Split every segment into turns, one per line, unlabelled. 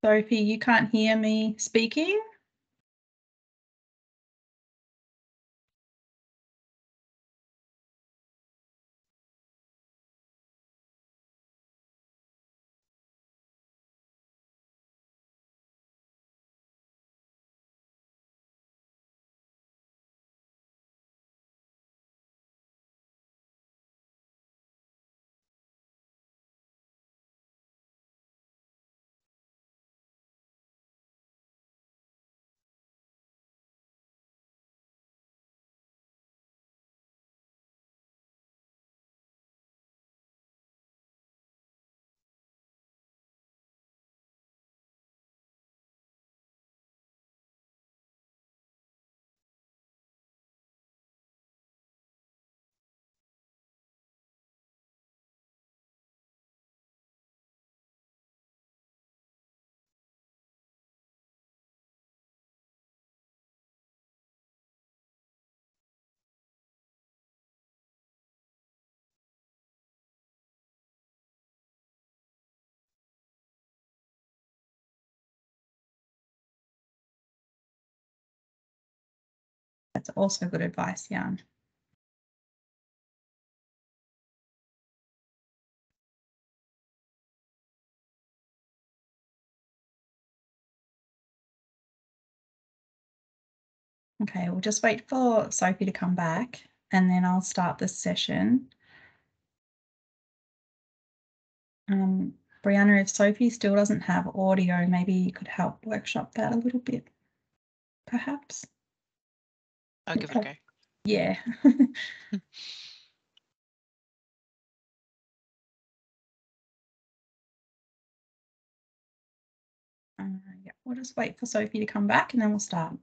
Sofie, you can't hear me speaking? That's also good advice, Yeung. Okay, we'll just wait for Sofie to come back and then I'll start the session. Brianna, if Sofie still doesn't have audio, maybe you could help workshop that a little bit, perhaps.
I'll give it a go.
Yeah. Yeah, we'll just wait for Sofie to come back and then we'll start.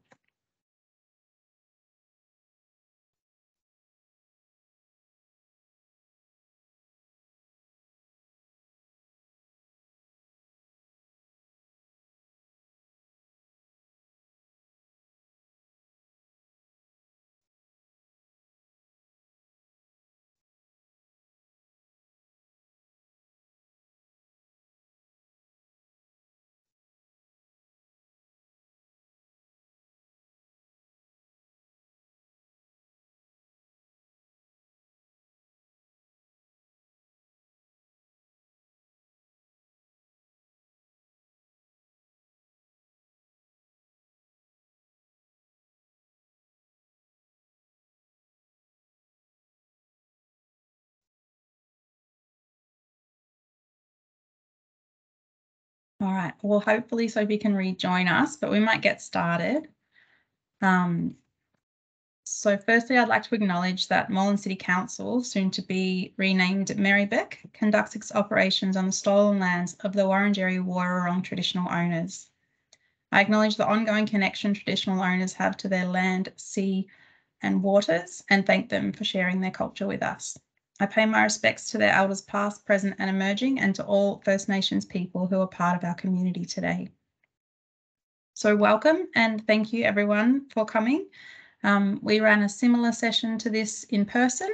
All right, well, hopefully Sofie can rejoin us, but we might get started. So firstly, I'd like to acknowledge that Moreland City Council, soon to be renamed Merri-bek, conducts its operations on the stolen lands of the Wurundjeri Woi-wurrung traditional owners. I acknowledge the ongoing connection traditional owners have to their land, sea and waters and thank them for sharing their culture with us. I pay my respects to their elders past, present and emerging and to all First Nations people who are part of our community today. So welcome and thank you everyone for coming. We ran a similar session to this in person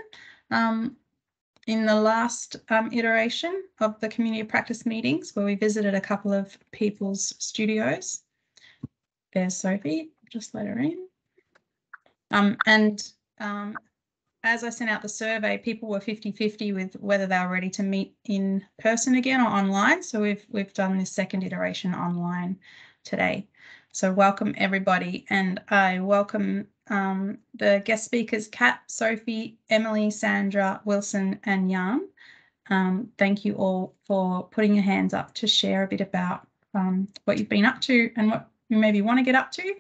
in the last iteration of the community practice meetings where we visited a couple of people's studios. There's Sofie, just let her in. As I sent out the survey, people were 50-50 with whether they were ready to meet in person again or online. So we've done this second iteration online today. So welcome everybody, and I welcome the guest speakers, Kat, Sofie, Emily, Sandra, Wilson and Yeung. Thank you all for putting your hands up to share a bit about what you've been up to and what you maybe want to get up to.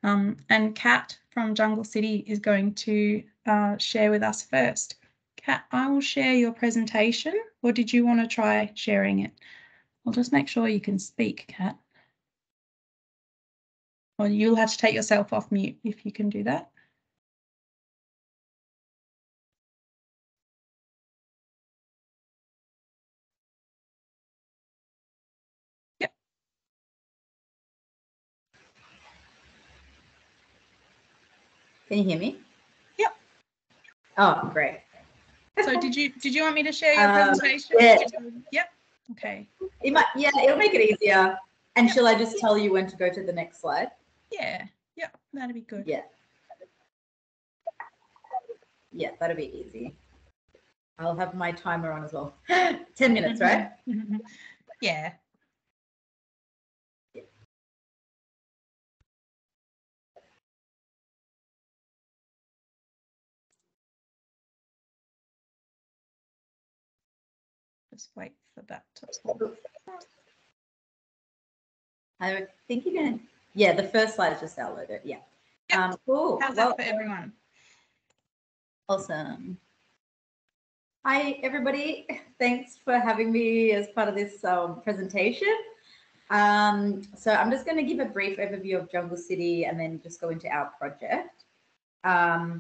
And Kat from Jungle City is going to share with us first. Kat, I will share your presentation, or did you want to try sharing it? I'll just make sure you can speak, Kat. Or you'll have to take yourself off mute if you can do that. Yep.
Can you hear me?
Yep.
Oh, great.
So did you want me to share your presentation?
Yeah.
Yep. Okay.
It'll make it easier. And shall I just tell you when to go to the next slide?
Yeah, that'd be good.
Yeah. Yeah, that'd be easy. I'll have my timer on as well. 10 minutes, right?
Yeah. Just wait for that to pop.
I think you're going to, yeah, the first slide is just downloaded. Yeah. Cool.
How's that for everyone?
Awesome. Hi, everybody. Thanks for having me as part of this presentation. So I'm just going to give a brief overview of Jungle City and then just go into our project. Yeah,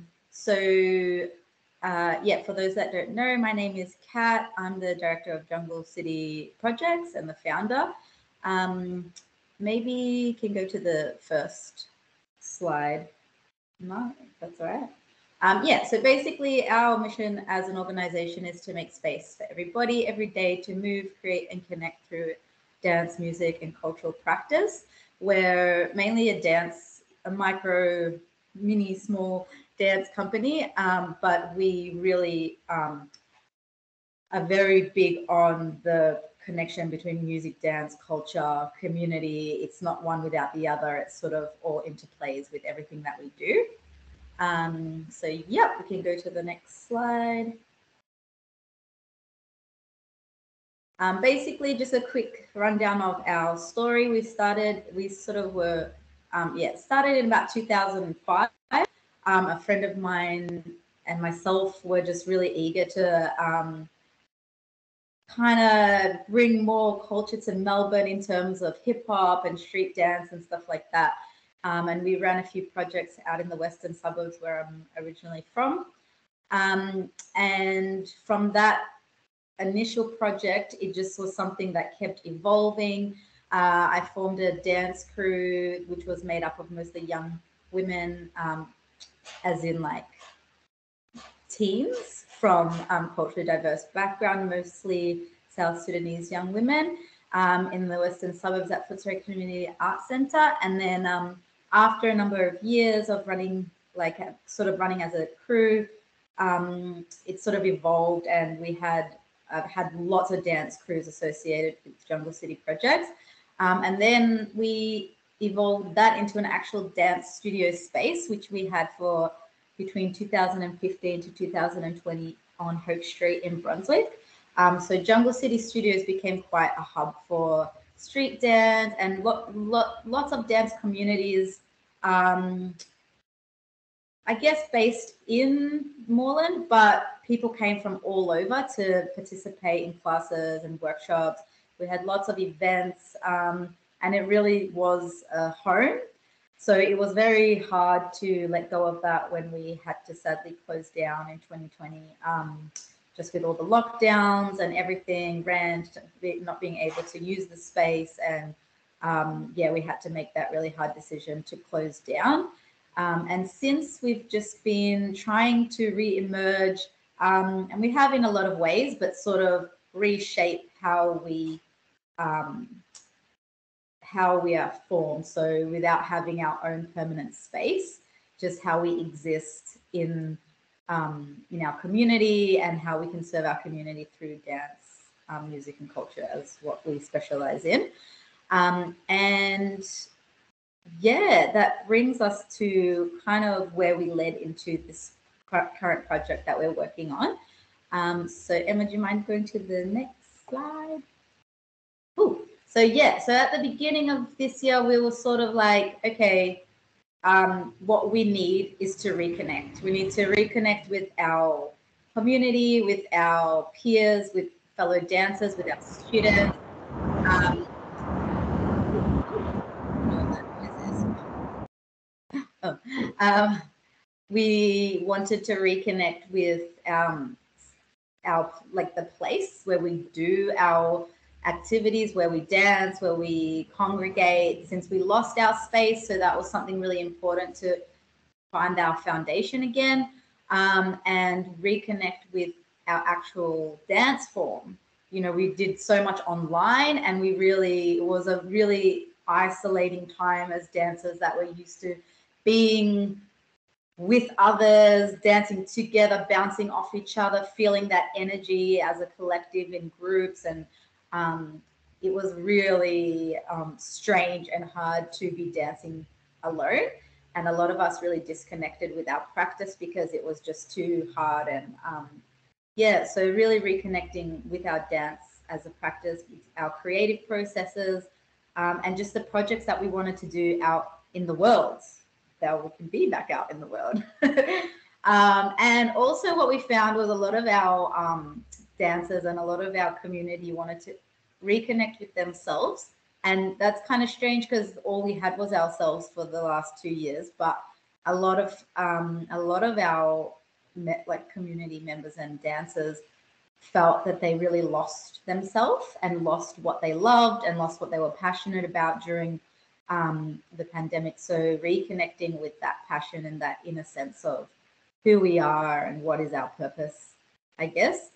for those that don't know, my name is Kat. I'm the director of Jungle City Projects and the founder. Maybe you can go to the first slide. No, that's all right. Yeah, so basically our mission as an organization is to make space for everybody every day to move, create, and connect through dance, music, and cultural practice. We're mainly a micro, mini, small dance company, but we really are very big on the connection between music, dance, culture, community. It's not one without the other. It's sort of all interplays with everything that we do. So yeah, we can go to the next slide. Basically, just a quick rundown of our story. Started in about 2005. A friend of mine and myself were just really eager to kind of bring more culture to Melbourne in terms of hip hop and street dance and stuff like that. And we ran a few projects out in the western suburbs where I'm originally from. And from that initial project, it just was something that kept evolving. I formed a dance crew, which was made up of mostly young women, as in like teens from culturally diverse background, mostly South Sudanese young women, in the western suburbs at Footscray Community Arts Centre. And then after a number of years of running, running as a crew, it sort of evolved, and we had lots of dance crews associated with Jungle City projects. And then we evolved that into an actual dance studio space, which we had for between 2015 to 2020 on Hope Street in Brunswick. So Jungle City Studios became quite a hub for street dance and lots of dance communities, I guess based in Moreland, but people came from all over to participate in classes and workshops. We had lots of events, and it really was a home. So it was very hard to let go of that when we had to sadly close down in 2020, just with all the lockdowns and everything, rent, not being able to use the space. And yeah, we had to make that really hard decision to close down. And since we've just been trying to re-emerge, and we have in a lot of ways, but sort of reshape how we are formed. So without having our own permanent space, just how we exist in our community and how we can serve our community through dance, music and culture as what we specialize in. And yeah, that brings us to kind of where we led into this current project that we're working on. So Emma, do you mind going to the next slide? Cool. So yeah, so at the beginning of this year, we were sort of like, okay, what we need is to reconnect. We need to reconnect with our community, with our peers, with fellow dancers, with our students. We wanted to reconnect with our the place where we do our activities, where we dance, where we congregate, since we lost our space. So that was something really important, to find our foundation again, and reconnect with our actual dance form, we did so much online, and it was a really isolating time as dancers that were used to being with others, dancing together, bouncing off each other, feeling that energy as a collective in groups. And it was really strange and hard to be dancing alone. And a lot of us really disconnected with our practice because it was just too hard. And so really reconnecting with our dance as a practice, our creative processes, and just the projects that we wanted to do out in the world, that we can be back out in the world. And also what we found was a lot of our dancers and a lot of our community wanted to reconnect with themselves. And that's kind of strange because all we had was ourselves for the last 2 years. But a lot of our community members and dancers felt that they really lost themselves and lost what they loved and lost what they were passionate about during the pandemic. So reconnecting with that passion and that inner sense of who we are and what is our purpose, I guess.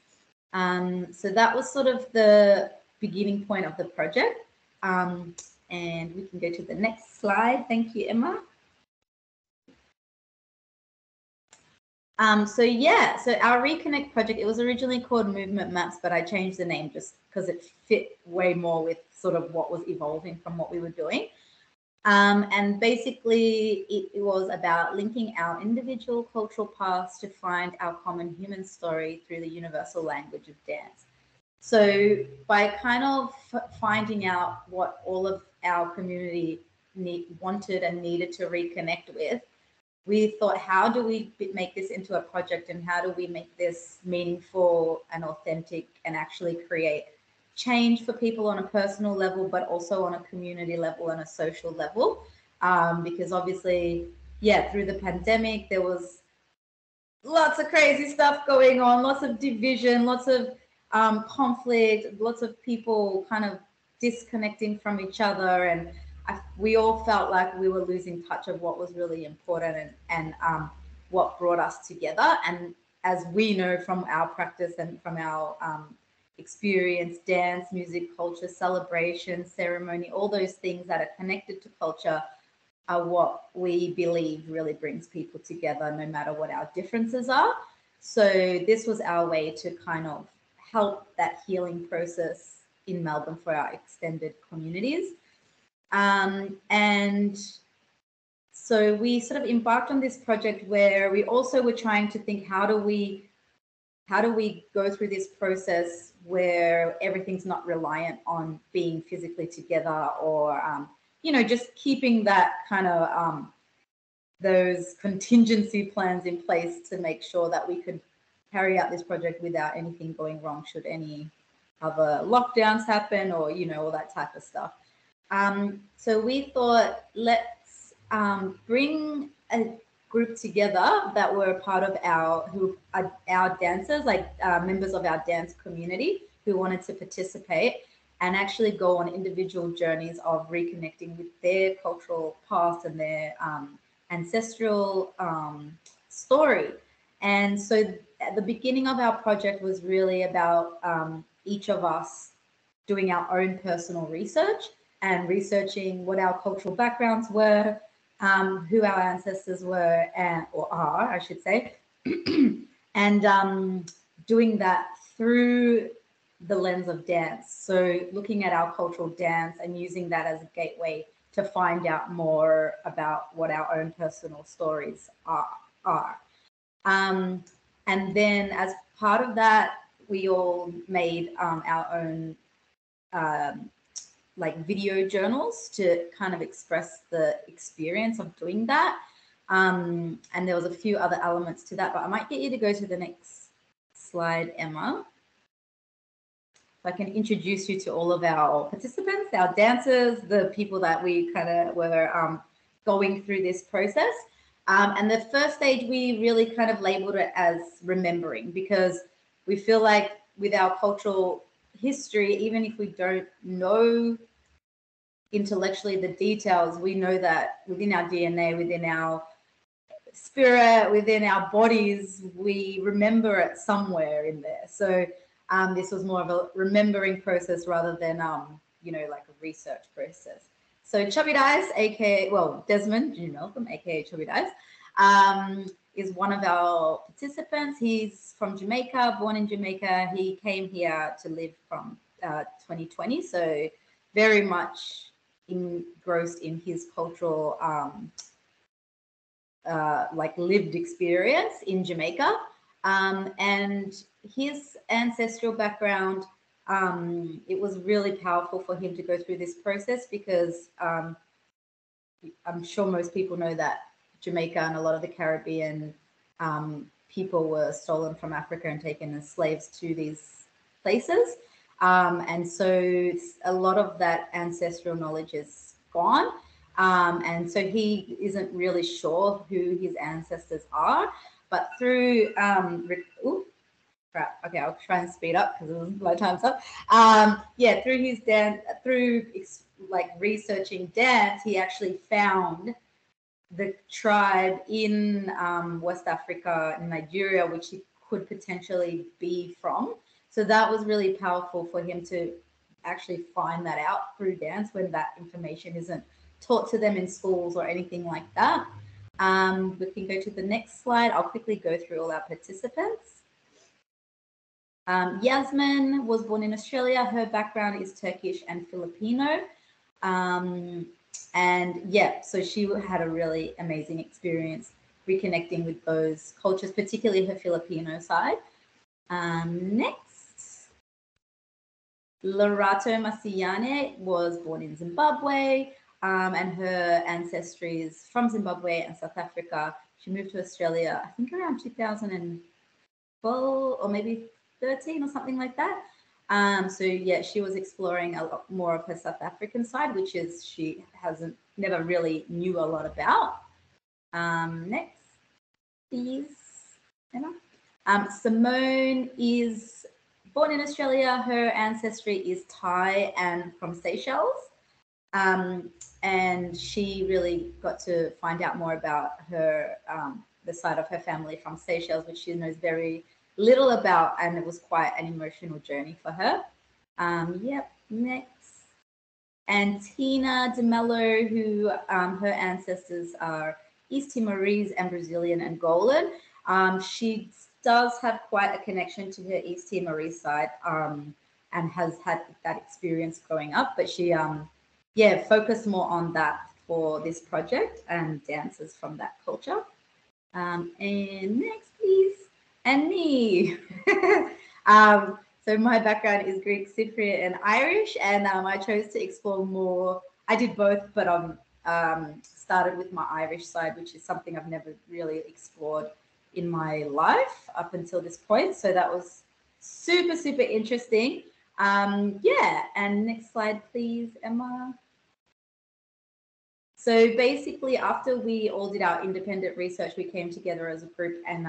So that was sort of the beginning point of the project. And we can go to the next slide. Thank you, Emma. So our Reconnect project, it was originally called Movement Maps, but I changed the name just because it fit way more with sort of what was evolving from what we were doing. And basically it was about linking our individual cultural paths to find our common human story through the universal language of dance. So by kind of finding out what all of our community wanted and needed to reconnect with, we thought, how do we make this into a project, and how do we make this meaningful and authentic and actually create change for people on a personal level, but also on a community level and a social level? Because obviously, through the pandemic, there was lots of crazy stuff going on, lots of division, lots of conflict, lots of people kind of disconnecting from each other, and we all felt like we were losing touch of what was really important and what brought us together. And as we know from our practice and from our experience, dance, music, culture, celebration, ceremony, all those things that are connected to culture are what we believe really brings people together, no matter what our differences are. So this was our way to kind of help that healing process in Melbourne for our extended communities. And so we sort of embarked on this project where we also were trying to think, how do we go through this process where everything's not reliant on being physically together, or just keeping that kind of those contingency plans in place to make sure that we could carry out this project without anything going wrong should any other lockdowns happen, or all that type of stuff. So we thought, let's bring a group together that were part of our dancers, like members of our dance community who wanted to participate and actually go on individual journeys of reconnecting with their cultural past and their ancestral story. And so at the beginning of our project was really about each of us doing our own personal research and researching what our cultural backgrounds were, who our ancestors were, or are, I should say, and doing that through the lens of dance. So looking at our cultural dance and using that as a gateway to find out more about what our own personal stories are. And then as part of that, we all made our own video journals to kind of express the experience of doing that. And there was a few other elements to that, but I might get you to go to the next slide, Emma. So I can introduce you to all of our participants, our dancers, the people that we kind of were going through this process. And the first stage, we really kind of labeled it as remembering, because we feel like with our cultural history, even if we don't know intellectually the details, we know that within our DNA, within our spirit, within our bodies, we remember it somewhere in there. So This was more of a remembering process rather than, you know, like a research process. So Chubby Dice, aka, well, Desmond Malcolm, aka Chubby Dice, is one of our participants. He's from Jamaica, born in Jamaica. He came here to live from 2020, so very much engrossed in his cultural, like lived experience in Jamaica. And his ancestral background, it was really powerful for him to go through this process because I'm sure most people know that Jamaica and a lot of the Caribbean people were stolen from Africa and taken as slaves to these places. And so a lot of that ancestral knowledge is gone. And so he isn't really sure who his ancestors are. But through, crap, okay, I'll try and speed up because my time's up. Yeah, through his dance, through like researching dance, he actually found the tribe in West Africa, in Nigeria, which he could potentially be from. So that was really powerful for him to actually find that out through dance when that information isn't taught to them in schools or anything like that. We can go to the next slide. I'll quickly go through all our participants. Yasmin was born in Australia. Her background is Turkish and Filipino. And yeah, so she had a really amazing experience reconnecting with those cultures, particularly her Filipino side. Next, Lorato Masiyane was born in Zimbabwe, and her ancestry is from Zimbabwe and South Africa. She moved to Australia, I think around 2012 or maybe 13 or something like that. So yeah, she was exploring a lot more of her South African side, which is she never really knew a lot about. Next, please, Emma. Simone is born in Australia. Her ancestry is Thai and from Seychelles. And she really got to find out more about her, the side of her family from Seychelles, which she knows very little about, and it was quite an emotional journey for her. Yep, next. And Tina De Mello, who her ancestors are East Timorese and Brazilian Angolan. She does have quite a connection to her East Timorese side, and has had that experience growing up, but she yeah, focused more on that for this project and dances from that culture. And next, please. And me. So my background is Greek, Cypriot, and Irish, and I chose to explore more. I did both, but started with my Irish side, which is something I've never really explored in my life up until this point. So that was super, super interesting. Yeah, and next slide, please, Emma. So basically, after we all did our independent research, we came together as a group and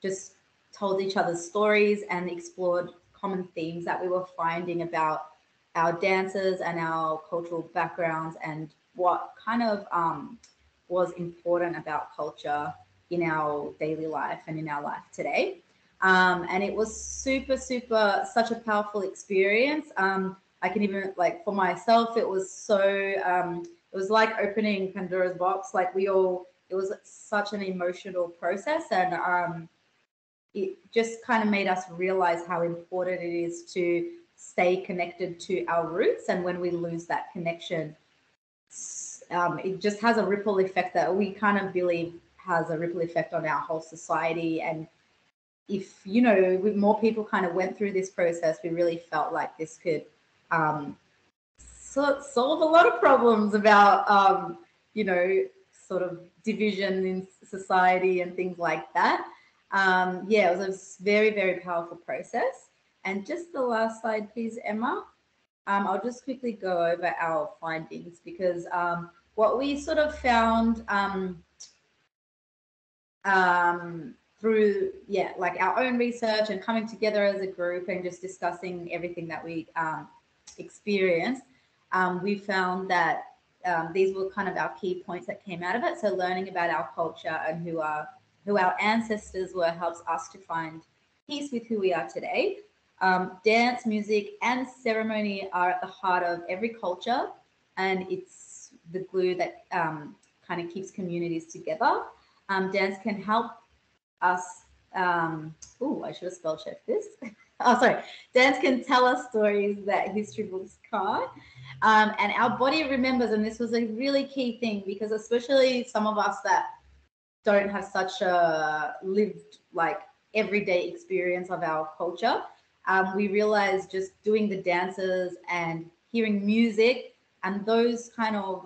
just told each other's stories and explored common themes that we were finding about our dances and our cultural backgrounds and what kind of was important about culture in our daily life and in our life today. And it was super, super, such a powerful experience. I can even, like, for myself, it was so, it was like opening Pandora's box. Like it was such an emotional process, and it just kind of made us realize how important it is to stay connected to our roots. And when we lose that connection, it just has a ripple effect that we kind of believe has a ripple effect on our whole society. And if, you know, more people kind of went through this process, we really felt like this could solve a lot of problems about, you know, sort of division in society and things like that. Yeah, it was a very, very powerful process. And just the last slide, please, Emma. I'll just quickly go over our findings because what we sort of found through, yeah, like our own research and coming together as a group and just discussing everything that we experienced, we found that these were kind of our key points that came out of it. So learning about our culture and who our ancestors were helps us to find peace with who we are today. Dance, music, and ceremony are at the heart of every culture, and it's the glue that kind of keeps communities together. Dance can help us. I should have spell checked this. Oh, sorry. Dance can tell us stories that history books can't. And our body remembers, and this was a really key thing because especially some of us that don't have such a lived like everyday experience of our culture, we realize just doing the dances and hearing music and those kind of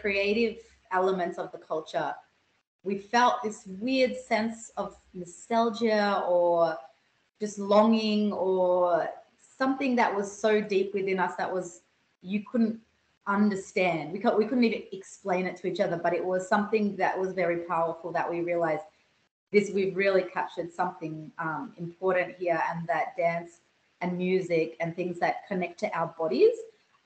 creative elements of the culture, we felt this weird sense of nostalgia or just longing or something that was so deep within us that was you couldn't understand. We couldn't even explain it to each other, but it was something that was very powerful that we realized we've really captured something important here, and that dance and music and things that connect to our bodies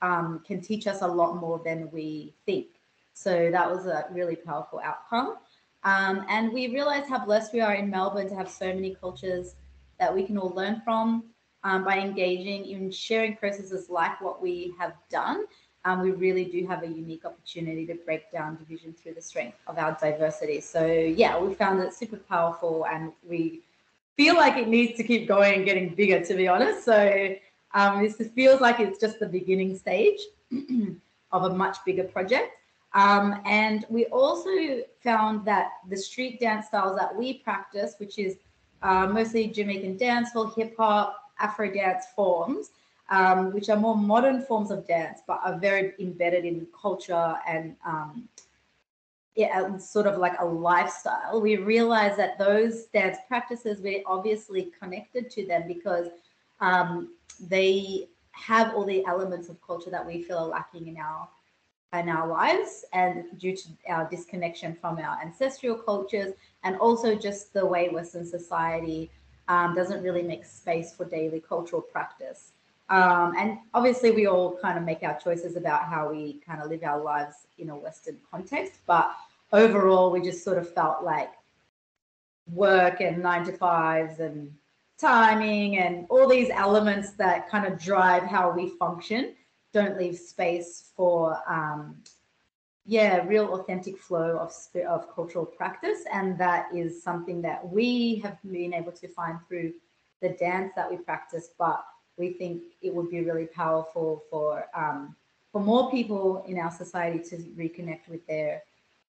can teach us a lot more than we think. So that was a really powerful outcome. And we realized how blessed we are in Melbourne to have so many cultures that we can all learn from by engaging in sharing processes like what we have done. We really do have a unique opportunity to break down division through the strength of our diversity. So yeah, we found it super powerful, and we feel like it needs to keep going and getting bigger, to be honest. So this feels like it's just the beginning stage of a much bigger project. And we also found that the street dance styles that we practice, which is mostly Jamaican dancehall, hip hop, Afro dance forms, which are more modern forms of dance, but are very embedded in culture and sort of like a lifestyle. We realize that those dance practices, we're obviously connected to them because they have all the elements of culture that we feel are lacking in our lives, and due to our disconnection from our ancestral cultures, and also just the way Western society doesn't really make space for daily cultural practice. And obviously we all kind of make our choices about how we kind of live our lives in a Western context, but overall we just sort of felt like work and 9-to-5s and timing and all these elements that kind of drive how we function don't leave space for real authentic flow of cultural practice. And that is something that we have been able to find through the dance that we practice, but we think it would be really powerful for more people in our society to reconnect with their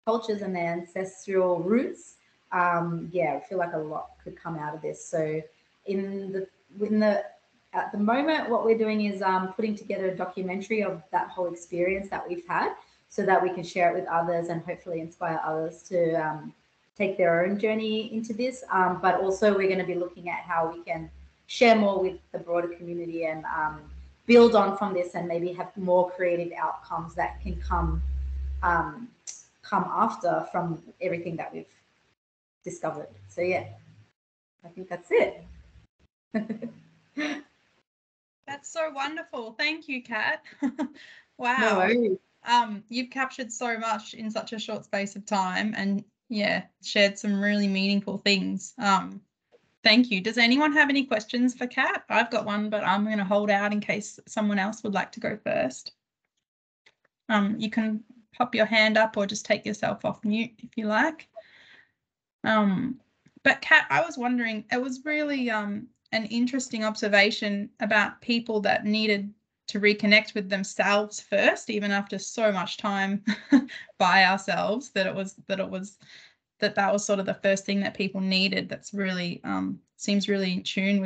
cultures and their ancestral roots. I feel like a lot could come out of this. So at the moment, what we're doing is putting together a documentary of that whole experience that we've had, so that we can share it with others and hopefully inspire others to take their own journey into this. But also we're going to be looking at how we can share more with the broader community and build on from this, and maybe have more creative outcomes that can come after from everything that we've discovered. So yeah, I think that's it.
That's so wonderful. Thank you, Kat. Wow.
No worries.
You've captured so much in such a short space of time, and shared some really meaningful things. Thank you. Does anyone have any questions for Kat? I've got one, but I'm going to hold out in case someone else would like to go first. You can pop your hand up or just take yourself off mute if you like. But Kat, I was wondering, it was really an interesting observation about people that needed to reconnect with themselves first, even after so much time by ourselves, that was sort of the first thing that people needed. That's really seems really in tune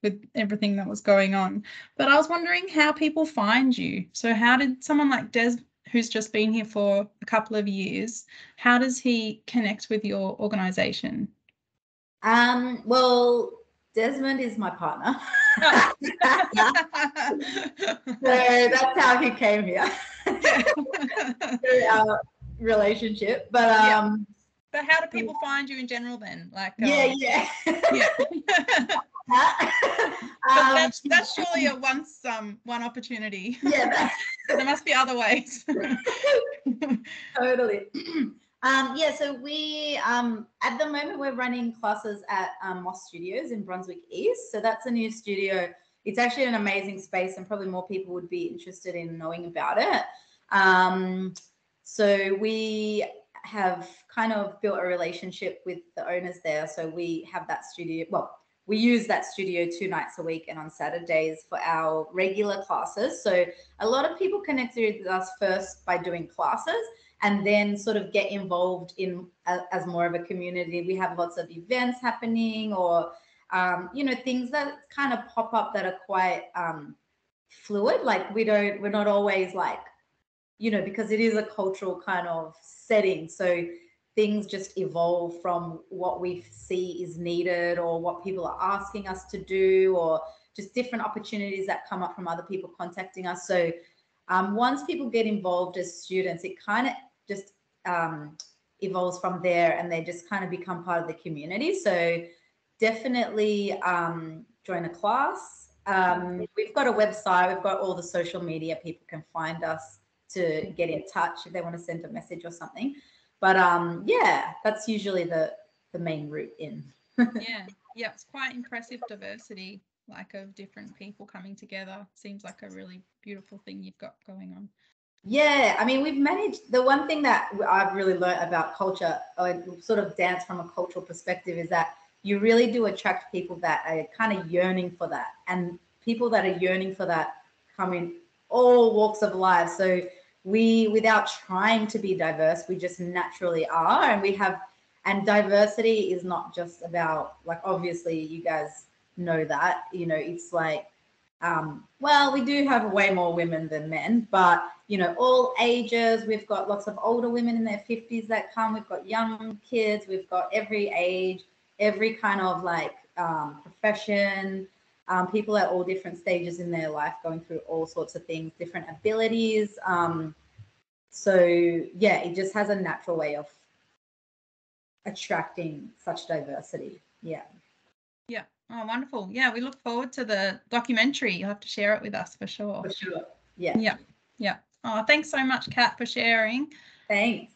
with everything that was going on. But I was wondering how people find you. So how did someone like Des, who's just been here for a couple of years, how does he connect with your organisation?
Well, Desmond is my partner.
Oh.
So that's how he came here. Through our relationship. But
But how do people find you in general then? Like
yeah.
But that's surely a one opportunity.
Yeah.
There must be other ways.
Totally. Yeah, so we at the moment we're running classes at Moss Studios in Brunswick East. So that's a new studio. It's actually an amazing space, and probably more people would be interested in knowing about it. So we have kind of built a relationship with the owners there. So we have that studio. Well, we use that studio 2 nights a week and on Saturdays for our regular classes. So a lot of people connected with us first by doing classes, and then sort of get involved in as more of a community. We have lots of events happening, or you know, things that kind of pop up that are quite fluid. Like we're not always like, you know, because it is a cultural kind of setting. So things just evolve from what we see is needed, or what people are asking us to do, or just different opportunities that come up from other people contacting us. So once people get involved as students, it kind of just evolves from there, and they just kind of become part of the community. So definitely join a class. We've got a website, we've got all the social media, people can find us to get in touch if they want to send a message or something. But yeah, that's usually the main route in.
Yeah, it's quite impressive diversity, like of different people coming together. Seems like a really beautiful thing you've got going on.
Yeah, I mean, we've managed. The one thing that I've really learned about culture, or sort of dance from a cultural perspective, is that you really do attract people that are kind of yearning for that, and people that are yearning for that come in all walks of life. So we, without trying to be diverse, we just naturally are, and we have. And diversity is not just about, like, obviously you guys know that, you know, it's like, well, we do have way more women than men, but you know, all ages. We've got lots of older women in their 50s that come. We've got young kids. We've got every age, every kind of like profession, people at all different stages in their life, going through all sorts of things, different abilities. So yeah, it just has a natural way of attracting such diversity. Yeah.
Yeah. Oh, wonderful. Yeah, we look forward to the documentary. You'll have to share it with us for sure.
For sure. Yeah.
Yeah. Yeah. Oh, thanks so much, Kat, for sharing.
Thanks.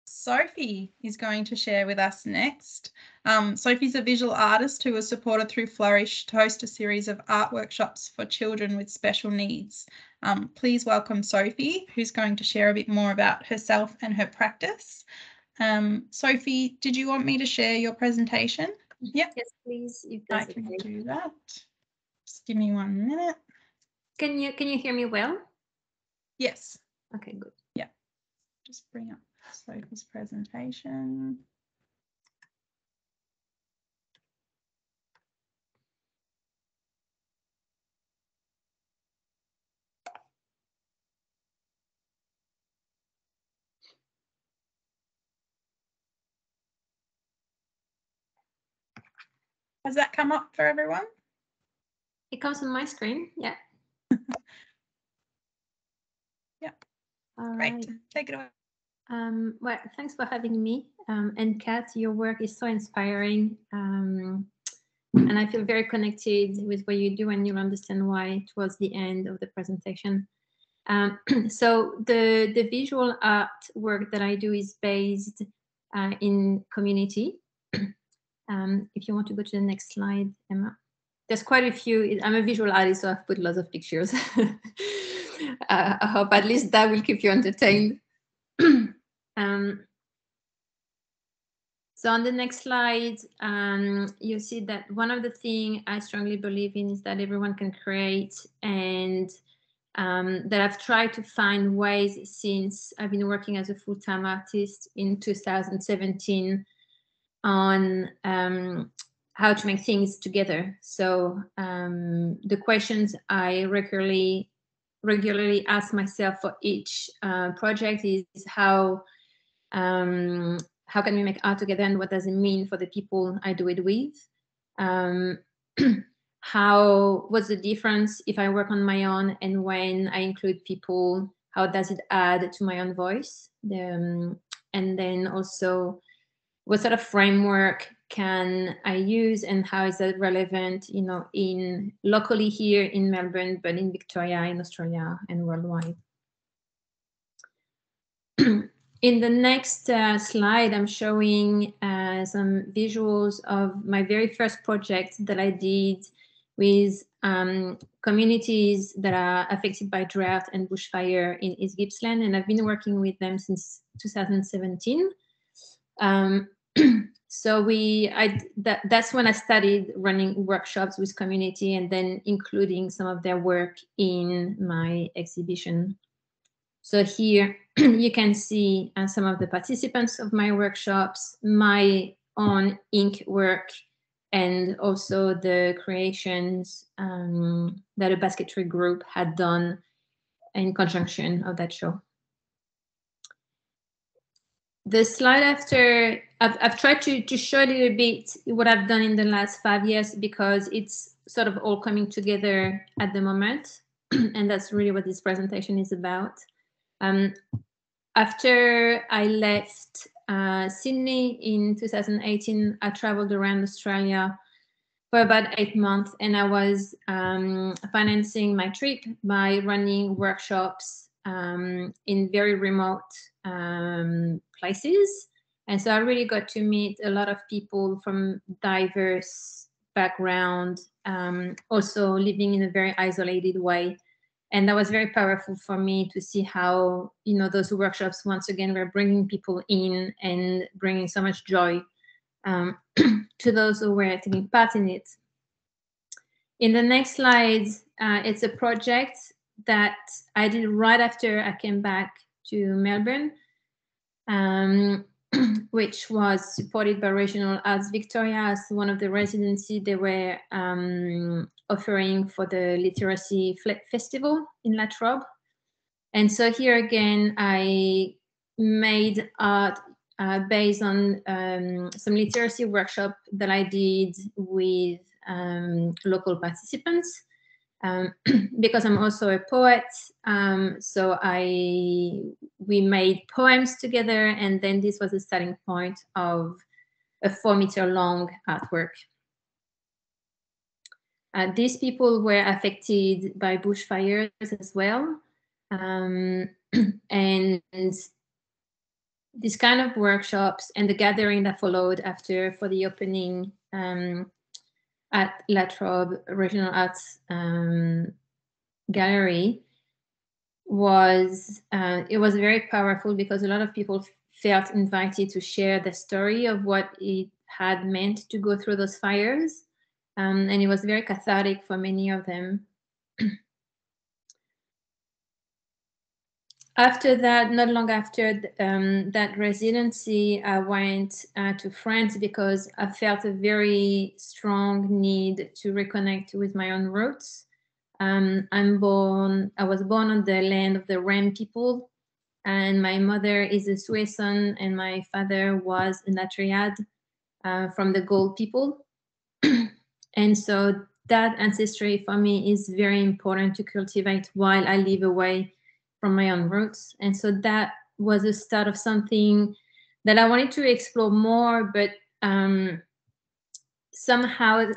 Sofie is going to share with us next. Sofie's a visual artist who was supported through Flourish to host a series of art workshops for children with special needs. Please welcome Sofie, who's going to share a bit more about herself and her practice. Sofie, did you want me to share your presentation? Yeah.
Yes, please. If
I
that's
can
okay.
do that. Just give me 1 minute.
Can you hear me well?
Yes.
Okay, good.
Yeah. Just bring up Sofie's presentation. Has that come up for everyone?
It comes on my screen. Yeah.
Yeah.
All
Great.
right.
Take it away.
Well, thanks for having me. And Kat, your work is so inspiring. And I feel very connected with what you do, and you'll understand why towards the end of the presentation. So the visual art work that I do is based in community. If you want to go to the next slide, Emma. There's quite a few. I'm a visual artist, so I've put lots of pictures. I hope at least that will keep you entertained. So on the next slide, you see that one of the things I strongly believe in is that everyone can create, and that I've tried to find ways since I've been working as a full-time artist in 2017 on how to make things together. So the questions I regularly ask myself for each project is how can we make art together, and what does it mean for the people I do it with? What's the difference if I work on my own and when I include people? How does it add to my own voice? And then also, what sort of framework can I use, and how is that relevant, you know, in locally here in Melbourne, but in Victoria, in Australia, and worldwide? In the next slide, I'm showing some visuals of my very first project that I did with communities that are affected by drought and bushfire in East Gippsland, and I've been working with them since 2017. So that's when I started running workshops with community and then including some of their work in my exhibition. So here you can see some of the participants of my workshops, my own ink work, and also the creations that a basketry group had done in conjunction of that show. The slide after, I've tried to show a little bit what I've done in the last 5 years because it's sort of all coming together at the moment. And that's really what this presentation is about. After I left Sydney in 2018, I traveled around Australia for about 8 months, and I was financing my trip by running workshops in very remote places. And so I really got to meet a lot of people from diverse backgrounds, also living in a very isolated way. And that was very powerful for me to see how, you know, those workshops, once again, were bringing people in and bringing so much joy to those who were taking part in it. In the next slide, it's a project that I did right after I came back to Melbourne, which was supported by Regional Arts Victoria as one of the residency they were offering for the Literacy Festival in La Trobe. And so here again, I made art based on some literacy workshop that I did with local participants. Because I'm also a poet, so we made poems together, and then this was the starting point of a 4-meter long artwork. These people were affected by bushfires as well, and this kind of workshops and the gathering that followed after for the opening at La Trobe Regional Arts Gallery was very powerful because a lot of people felt invited to share the story of what it had meant to go through those fires, and it was very cathartic for many of them. After that, not long after that residency, I went to France because I felt a very strong need to reconnect with my own roots. I was born on the land of the Ram people, and my mother is a Suesan, and my father was an Atriad from the Gold people. And so that ancestry for me is very important to cultivate while I live away from my own roots. And so that was the start of something that I wanted to explore more, but somehow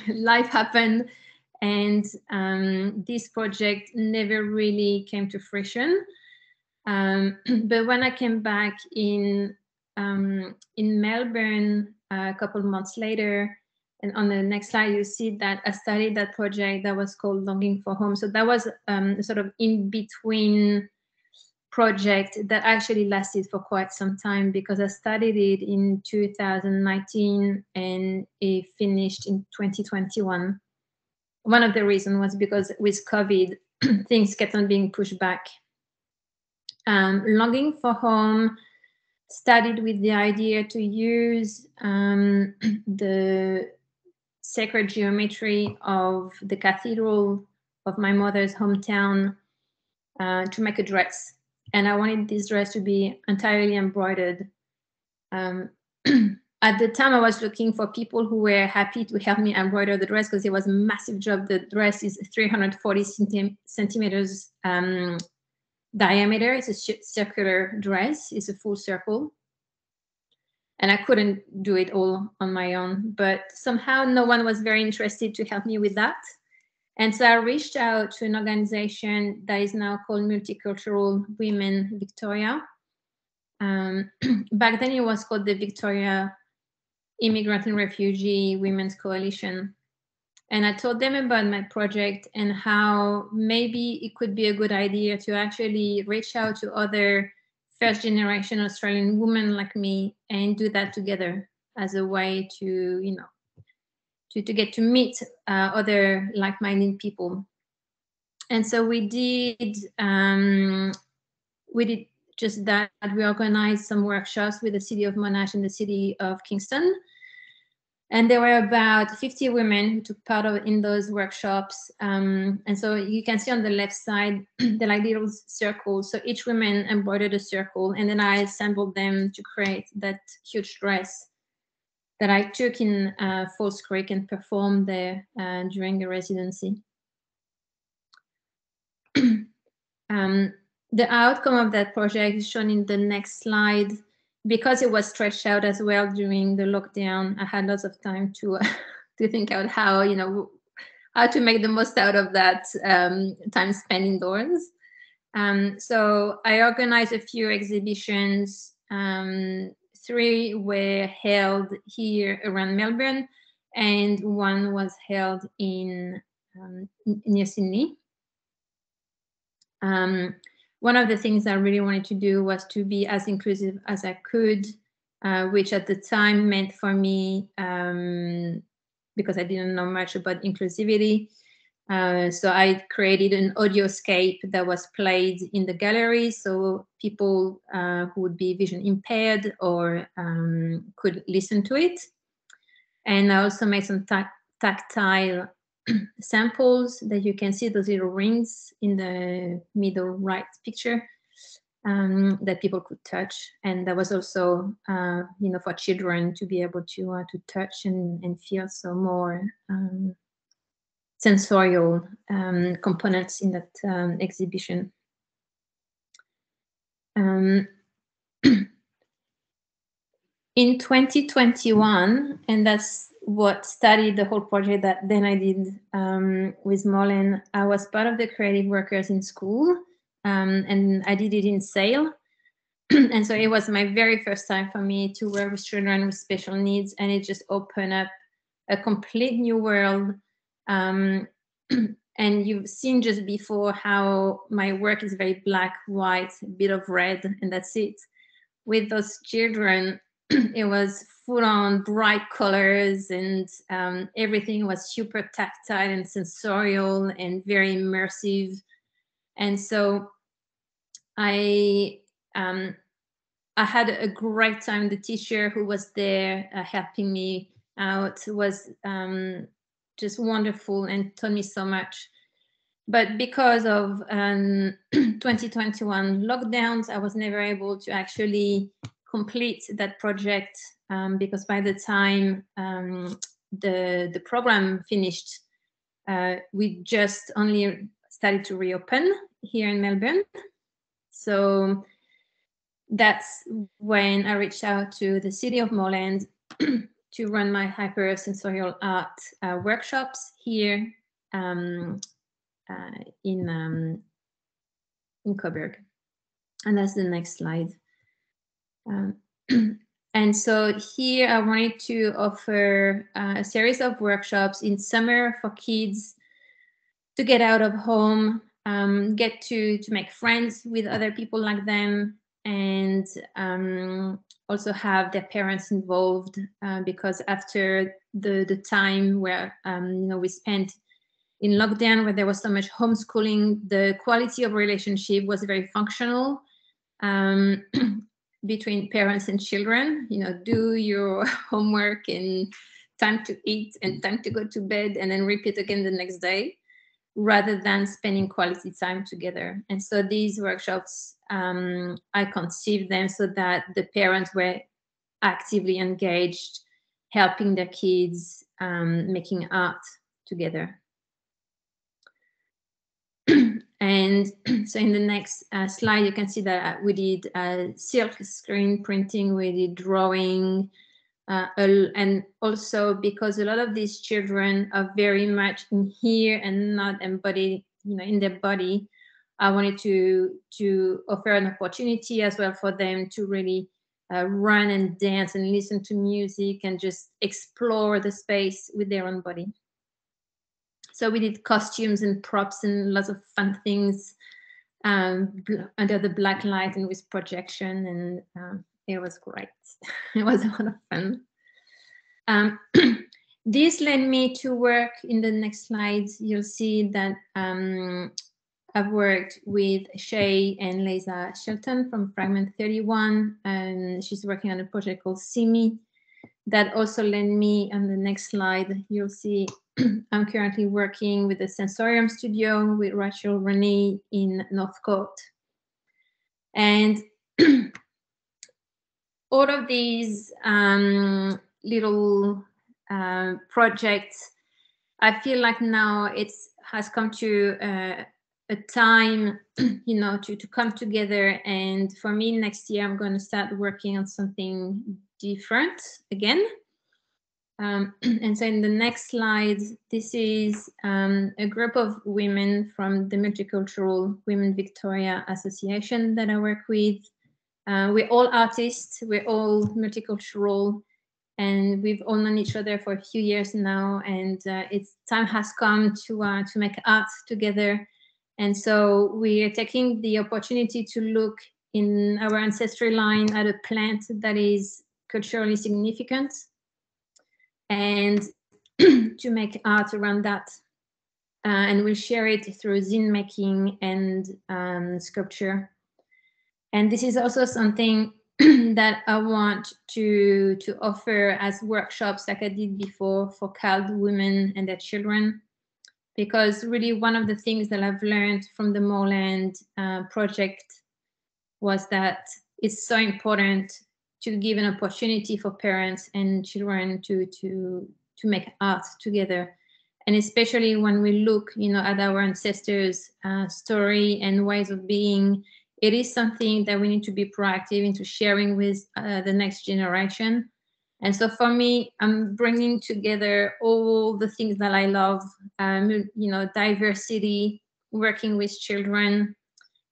life happened, and this project never really came to fruition. But when I came back in Melbourne a couple of months later, and on the next slide, you see that I started that project that was called Longing for Home. So that was sort of in between project that actually lasted for quite some time because I started it in 2019 and it finished in 2021. One of the reasons was because with COVID, things kept on being pushed back. Longing for Home started with the idea to use the sacred geometry of the cathedral of my mother's hometown to make a dress. And I wanted this dress to be entirely embroidered. At the time, I was looking for people who were happy to help me embroider the dress because it was a massive job. The dress is 340 centimeters diameter. It's a circular dress. It's a full circle. And I couldn't do it all on my own, but somehow no one was very interested to help me with that. And so I reached out to an organization that is now called Multicultural Women Victoria. Back then it was called the Victoria Immigrant and Refugee Women's Coalition. And I told them about my project and how maybe it could be a good idea to actually reach out to other first generation Australian women like me and do that together as a way to, you know, to get to meet other like-minded people. And so we did just that. We organized some workshops with the city of Monash and the city of Kingston. And there were about 50 women who took part in those workshops. And so you can see on the left side, they're like little circles. So each woman embroidered a circle, and then I assembled them to create that huge dress that I took in Falls Creek and performed there during the residency. The outcome of that project is shown in the next slide. Because it was stretched out as well during the lockdown, I had lots of time to think out how, you know, how to make the most out of that time spent indoors. So I organized a few exhibitions. 3 were held here around Melbourne, and 1 was held in near Sydney. One of the things I really wanted to do was to be as inclusive as I could, which at the time meant for me, because I didn't know much about inclusivity. So I created an audioscape that was played in the gallery, so people who would be vision impaired or could listen to it. And I also made some tactile samples that you can see, those little rings in the middle right picture, that people could touch. And that was also, you know, for children to be able to touch and feel, so more sensorial components in that exhibition. In 2021, and that's what started the whole project that then I did with Moreland, I was part of the creative workers in school, and I did it in Sale. And so it was my very first time for me to work with children with special needs, and it just opened up a complete new world. And you've seen just before how my work is very black, white, a bit of red, and that's it. With those children, it was full on bright colors, and everything was super tactile and sensorial and very immersive. And so I had a great time. The teacher who was there helping me out was just wonderful and taught me so much. But because of 2021 lockdowns, I was never able to actually complete that project, because by the time the program finished, we just only started to reopen here in Melbourne. So that's when I reached out to the city of Moreland to run my hypersensorial art workshops here in Coburg. And that's the next slide. And so here I wanted to offer a series of workshops in summer for kids to get out of home, get to make friends with other people like them, and also have their parents involved, because after the time where you know, we spent in lockdown, where there was so much homeschooling, the quality of relationship was very functional between parents and children. You know, do your homework and time to eat and time to go to bed, and then repeat again the next day, rather than spending quality time together. And so these workshops, I conceived them so that the parents were actively engaged, helping their kids, making art together. And so in the next slide, you can see that we did silk screen printing, we did drawing, and also because a lot of these children are very much in here and not embodied, you know, in their body, I wanted to offer an opportunity as well for them to really run and dance and listen to music and just explore the space with their own body. So we did costumes and props and lots of fun things under the black light and with projection, and it was great. It was a lot of fun. This led me to work in the next slides. You'll see that I've worked with Shay and Lisa Shelton from Fragment 31, and she's working on a project called Simi. That also led me, on the next slide, you'll see I'm currently working with the Sensorium Studio with Rachel Renee in Northcote. And all of these little projects, I feel like now it has come to a time, you know, to come together. And for me, next year, I'm going to start working on something different again. And so in the next slide, this is a group of women from the Multicultural Women Victoria Association that I work with. We're all artists, we're all multicultural, and we've all known each other for a few years now, and it's time has come to make art together. And so we are taking the opportunity to look in our ancestry line at a plant that is culturally significant, and to make art around that. And we'll share it through zine making and sculpture. And this is also something that I want to offer as workshops like I did before for CALD women and their children. Because really one of the things that I've learned from the Moreland project was that it's so important to give an opportunity for parents and children to make art together. And especially when we look, you know, at our ancestors' story and ways of being, it is something that we need to be proactive into sharing with the next generation. And so for me, I'm bringing together all the things that I love, you know, diversity, working with children,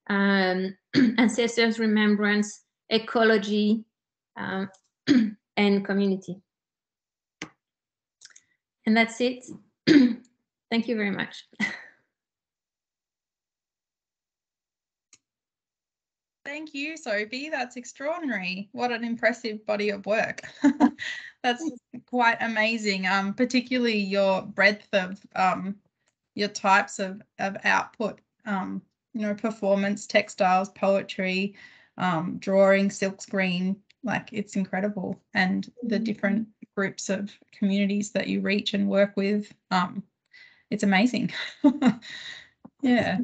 ancestors' remembrance, ecology, and community. And that's it. Thank you very much.
Thank you, Sofie. That's extraordinary. What an impressive body of work. That's quite amazing, particularly your breadth of your types of output, you know, performance, textiles, poetry, drawing, silkscreen, like it's incredible. And the different groups of communities that you reach and work with, it's amazing. Yeah.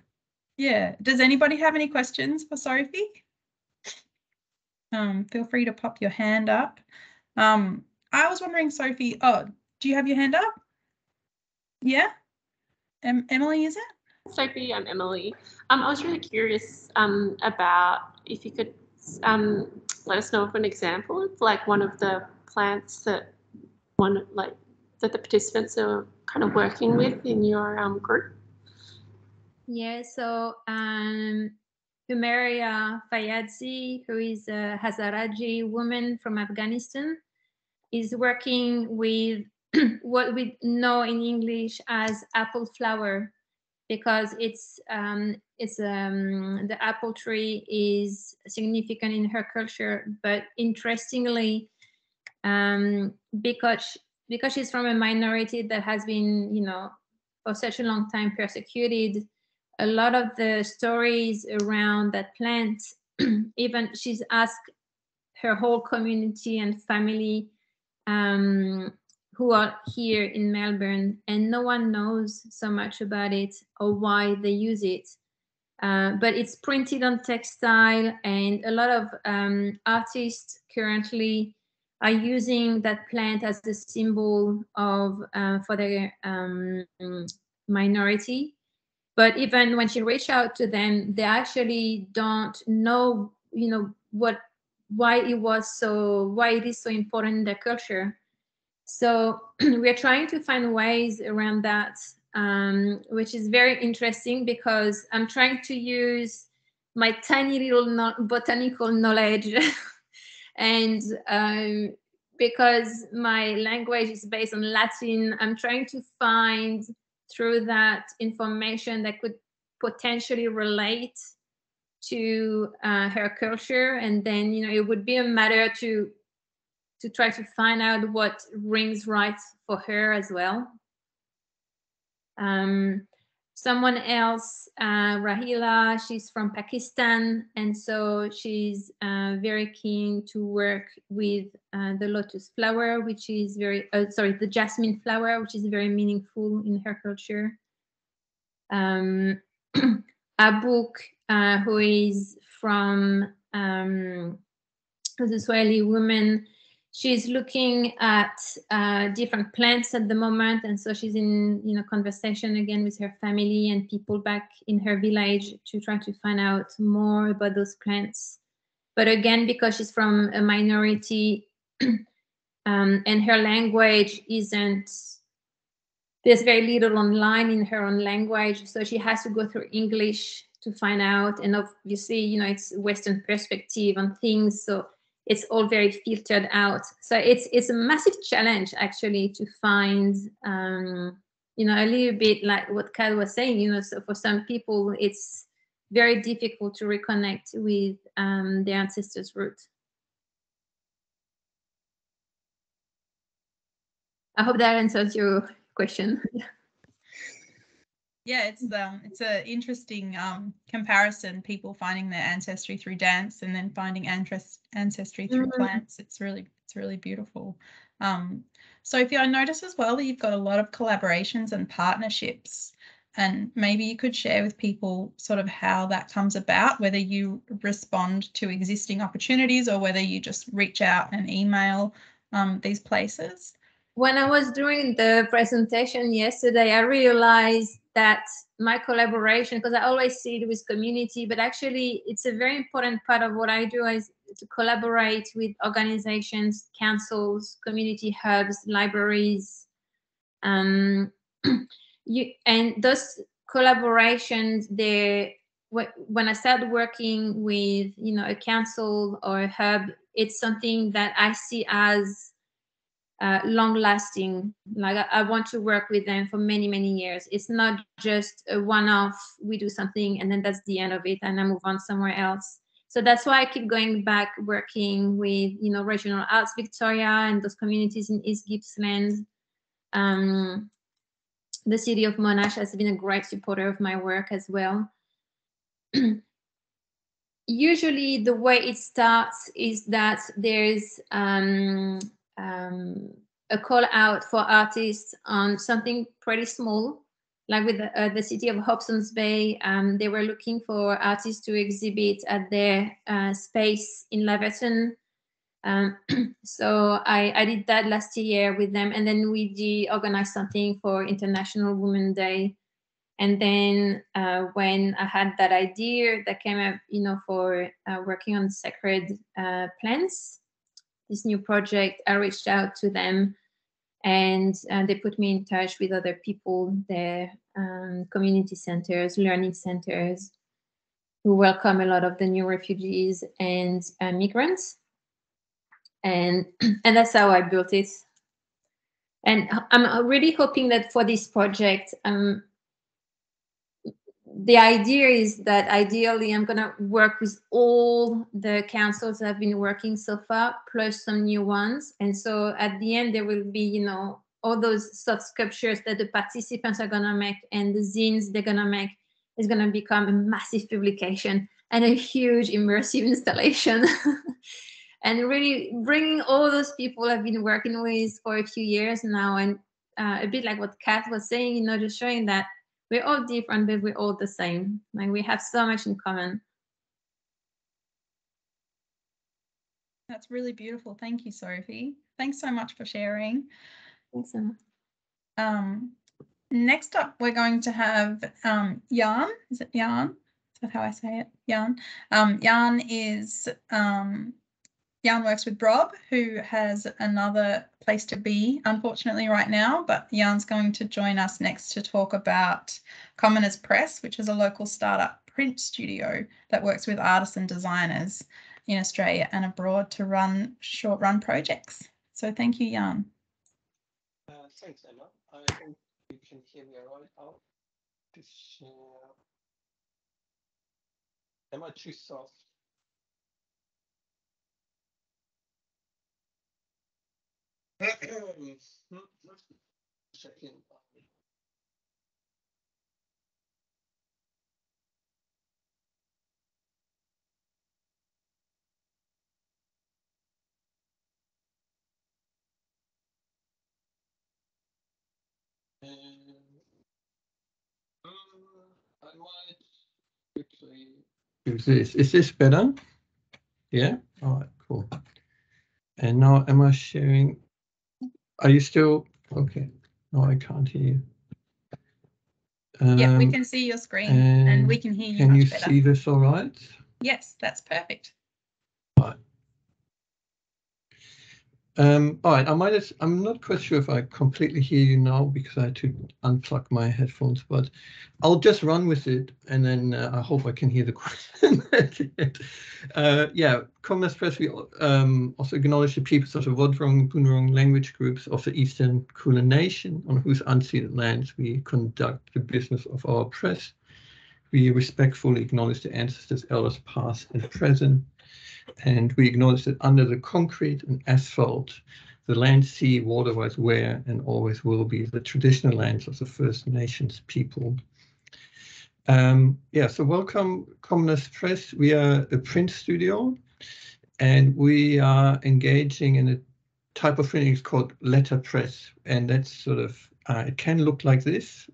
Yeah. Does anybody have any questions for Sofie? Feel free to pop your hand up. I was wondering, Sofie, do you have your hand up? Yeah? Emily, is it?
Sofie, I'm Emily. I was really curious about if you could let us know of an example of like one of the plants that the participants are kind of working with in your group.
Yeah, so Humeria Fayadzi, who is a Hazaraji woman from Afghanistan, is working with what we know in English as apple flower, because it's the apple tree is significant in her culture. But interestingly, because she's from a minority that has been, you know, for such a long time persecuted, a lot of the stories around that plant, even she's asked her whole community and family who are here in Melbourne, and no one knows so much about it or why they use it. But it's printed on textile, and a lot of artists currently are using that plant as the symbol of for their minority. But even when she reached out to them, they actually don't know, you know, why it is so important in their culture. So we're trying to find ways around that which is very interesting because I'm trying to use my tiny little botanical knowledge and because my language is based on Latin, I'm trying to find through that information that could potentially relate to her culture, and then it would be a matter to try to find out what rings right for her as well. Someone else, Rahila, she's from Pakistan, and so she's very keen to work with the lotus flower, which is very, the jasmine flower, which is very meaningful in her culture. Abuk, who is from the Swahili woman, she's looking at different plants at the moment, and so she's in conversation again with her family and people back in her village to try to find out more about those plants. But again, because she's from a minority and her language isn't, there's very little online in her own language, so she has to go through English to find out, and obviously it's Western perspective on things, so it's all very filtered out. So it's a massive challenge actually to find, a little bit like what Kat was saying, so for some people, it's very difficult to reconnect with their ancestors' roots. I hope that answers your question.
Yeah, it's an interesting comparison, people finding their ancestry through dance and then finding ancestry through plants. It's really beautiful. Sofie, I noticed as well that you've got a lot of collaborations and partnerships, and maybe you could share with people sort of how that comes about, whether you respond to existing opportunities or whether you just reach out and email these places.
When I was doing the presentation yesterday, I realized that my collaboration, because I always see it with community, but actually it's a very important part of what I do is to collaborate with organizations, councils, community hubs, libraries. And those collaborations, when I started working with a council or a hub, it's something that I see as long lasting. Like I want to work with them for many years. It's not just a one-off, we do something and then that's the end of it and I move on somewhere else. So that's why I keep going back, working with Regional Arts Victoria and those communities in East Gippsland. The city of Monash has been a great supporter of my work as well. Usually the way it starts is that there's a call out for artists on something pretty small, like with the city of Hobsons Bay. They were looking for artists to exhibit at their space in Laverton. So I did that last year with them, and then we organized something for International Women's Day. And then when I had that idea that came up, for working on sacred plants, this new project, I reached out to them and they put me in touch with other people, their community centers, learning centers, who welcome a lot of the new refugees and migrants. And that's how I built it. And I'm really hoping that for this project, the idea is that ideally I'm going to work with all the councils that have been working so far, plus some new ones. And so at the end, there will be, all those soft sculptures that the participants are going to make and the zines they're going to make is going to become a massive publication and a huge immersive installation. And really bringing all those people I've been working with for a few years now, and a bit like what Kat was saying, just showing that we're all different, but we're all the same. Like we have so much in common.
That's really beautiful. Thank you, Sofie. Thanks so much for sharing.
Thanks so much.
Next up, we're going to have Yeung. Is it Yeung? Is that how I say it? Yeung. Yeung Yeung works with Rob, who has another place to be, unfortunately, right now, but Yeung's going to join us next to talk about Commoners Press, which is a local startup print studio that works with artists and designers in Australia and abroad to run short-run projects. So thank you, Yeung.
Thanks, Emma. I hope you can hear me right out. To share. Am I too soft? Checking. I might quickly do this. Is this better? Yeah. All right. Cool. And now, am I sharing? Are you still okay? No, I can't hear you.
Yeah, we can see your screen and we can hear you.
Can
much
you
better.
see this all right?
Yes, that's perfect.
Right. All right, I'm not quite sure if I completely hear you now because I had to unplug my headphones, but I'll just run with it and then I hope I can hear the question. Yeah, Commoners Press, we also acknowledge the peoples of the Wodrung Bunurong language groups of the Eastern Kulin Nation on whose unceded lands we conduct the business of our press. We respectfully acknowledge the ancestors, elders past and present. And we acknowledge that under the concrete and asphalt, the land, sea, waterways were and always will be the traditional lands of the First Nations people. Yeah, so welcome, Commoners Press. We are a print studio, and we are engaging in a type of printing called letterpress, and that's sort of it can look like this.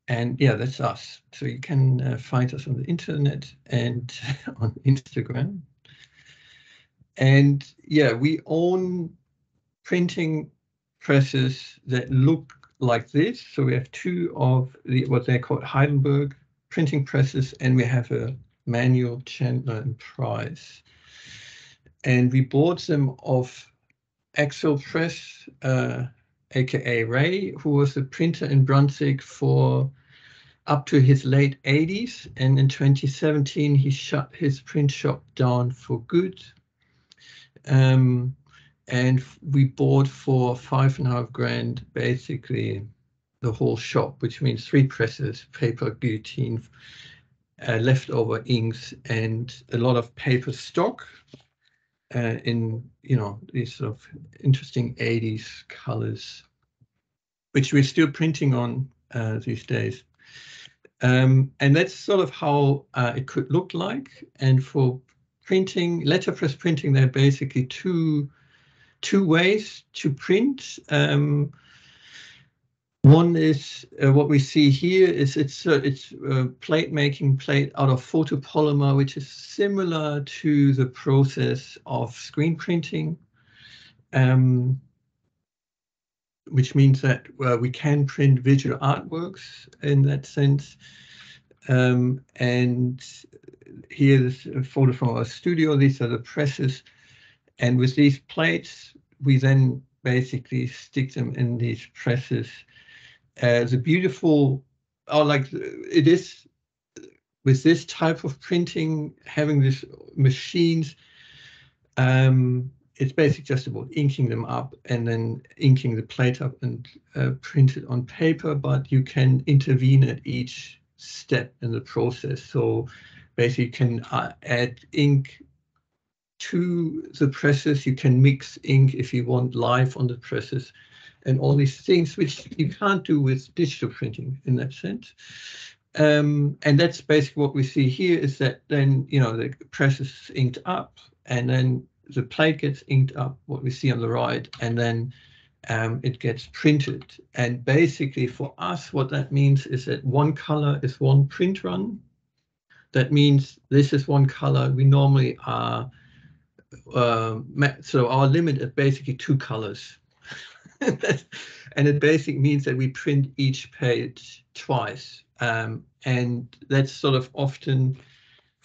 And yeah, that's us. So you can find us on the internet and on Instagram. And yeah, we own printing presses that look like this. So we have two of what they call Heidelberg printing presses, and we have a manual Chandler and Price. And we bought them off Axel Press, aka Ray, who was a printer in Brunswick for up to his late 80s, and in 2017 he shut his print shop down for good. And we bought for $5.5 grand basically the whole shop, which means 3 presses, paper, guillotine, leftover inks, and a lot of paper stock in these sort of interesting 80s colors, which we're still printing on these days. And that's sort of how it could look like. And for printing, letterpress printing, there are basically two ways to print. One is what we see here is it's plate making plate out of photopolymer, which is similar to the process of screen printing. Which means that we can print visual artworks in that sense. And here's a photo from our studio. These are the presses. And with these plates, we then basically stick them in these presses. The beautiful, like it is with this type of printing, having these machines, it's basically just about inking them up and then inking the plate up and print it on paper, but you can intervene at each step in the process. So basically you can add ink to the presses, you can mix ink if you want live on the presses, and all these things which you can't do with digital printing in that sense. And that's basically what we see here is that then, the press is inked up and then the plate gets inked up, what we see on the right, and then it gets printed. And basically for us, what that means is that one color is one print run. That means this is one color. We normally are, so our limit is basically 2 colors. And it basically means that we print each page twice. And that's sort of often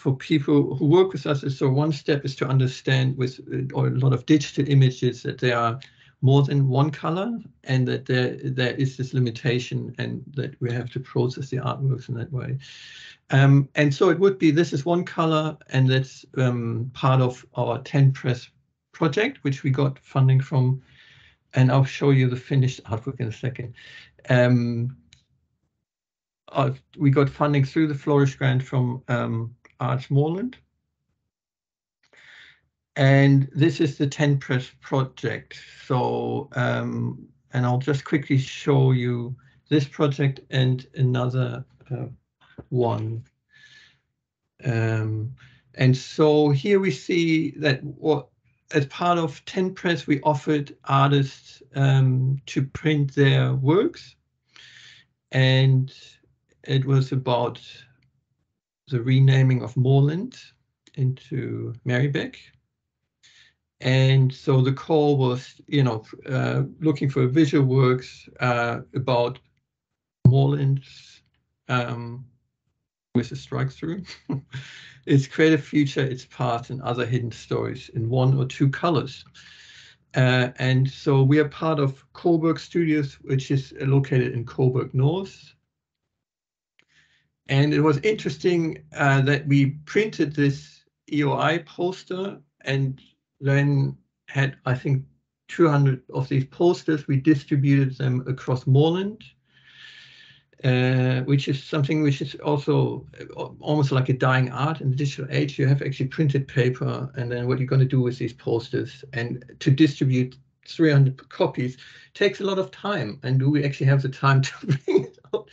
for people who work with us, so one step is to understand with or a lot of digital images that there are more than one color, and that there is this limitation, and that we have to process the artworks in that way. And so it would be, this is one color, and that's part of our 10 Press project, which we got funding from, and I'll show you the finished artwork in a second. We got funding through the Flourish grant from Arts Moreland. And this is the 10 Press project. So, and I'll just quickly show you this project and another one. And so here we see that as part of 10 Press, we offered artists to print their works. And it was about the renaming of Moreland into Merri-bek. And so the call was, looking for visual works about Moreland with a strike through, its creative future, its past, and other hidden stories in 1 or 2 colors. And so we are part of Coburg Studios, which is located in Coburg North. And it was interesting that we printed this EOI poster and then had, I think, 200 of these posters. We distributed them across Moreland, which is something which is also almost like a dying art in the digital age. You have actually printed paper, and then what you're going to do with these posters, and to distribute 300 copies takes a lot of time. And do we actually have the time to bring it out?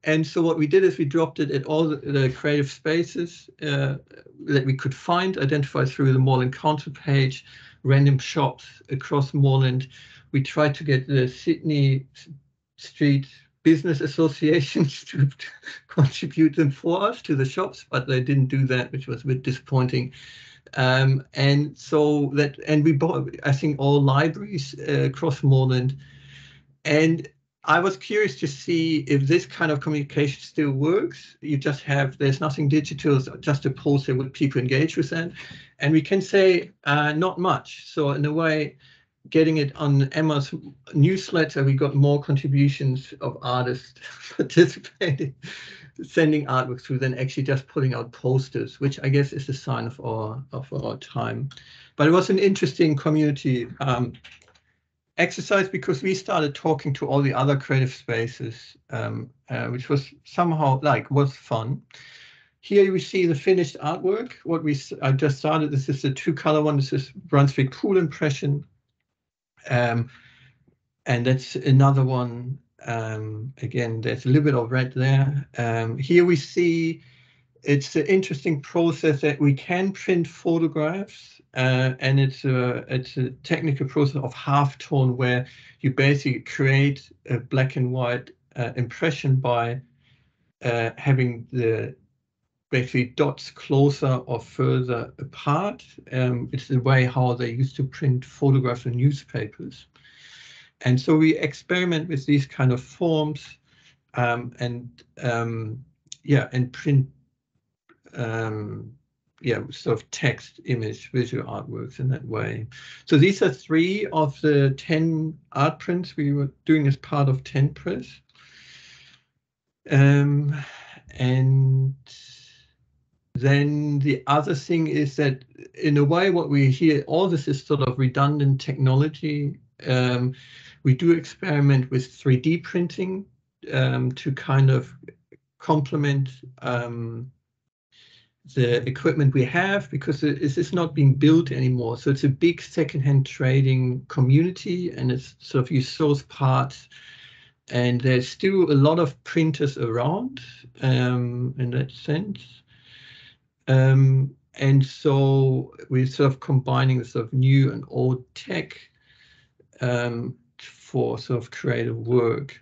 And so what we did is we dropped it at all the creative spaces that we could find, identified through the Moreland Council page, random shops across Moreland. We tried to get the Sydney Street Business Associations to contribute them for us to the shops, but they didn't do that, which was a bit disappointing. And so that, and we bought, I think, all libraries across Moreland. And I was curious to see if this kind of communication still works. You just have, there's nothing digital, just a poster. Would people engage with that? And we can say not much. So in a way, getting it on Emma's newsletter, we got more contributions of artists participating, sending artwork through than actually just putting out posters, which I guess is a sign of our time. But it was an interesting community exercise, because we started talking to all the other creative spaces, which was somehow was fun. Here we see the finished artwork. I just started, this is the 2-color one. This is Brunswick Pool Impression. And that's another one. Again, there's a little bit of red there. Here we see it's an interesting process that we can print photographs, and it's a technical process of halftone, where you basically create a black and white impression by having the basically dots closer or further apart. It's the way how they used to print photographs in newspapers. And so we experiment with these kind of forms, and print sort of text, image, visual artworks in that way. So these are 3 of the 10 art prints we were doing as part of 10 Press. And then the other thing is that, in a way, what we hear, all this is sort of redundant technology. We do experiment with 3D printing to kind of complement the equipment we have, because it is not being built anymore. So it's a big secondhand trading community, and it's sort of you source parts, and there's still a lot of printers around in that sense. And so we're sort of combining the sort of new and old tech for sort of creative work.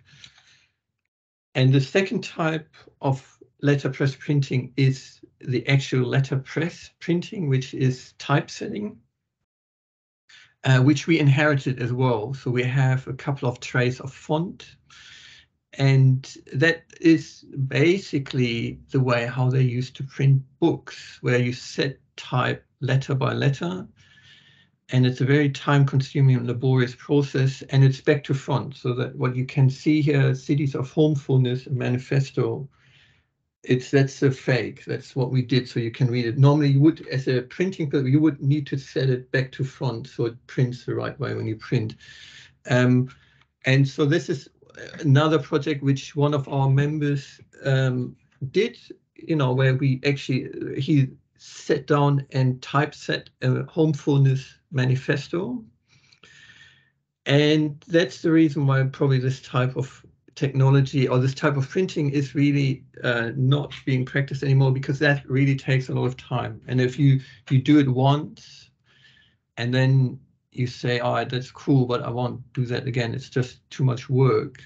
And the second type of letterpress printing is the actual letterpress printing, which is typesetting, which we inherited as well. So we have a couple of trays of font, And that is basically the way how they used to print books, where you set type letter by letter. And it's a very time-consuming and laborious process, and it's back to front. So that what you can see here, Cities of Homefulness, a manifesto, that's a fake. That's what we did, so you can read it. Normally, you would, as a printing person, you would need to set it back to front so it prints the right way when you print. And so this is another project which one of our members did, where he sat down and typeset a homefulness manifesto. And that's the reason why probably this type of technology or this type of printing is really not being practiced anymore, because that really takes a lot of time. And if you do it once and then you say, all right, that's cool, but I won't do that again, it's just too much work.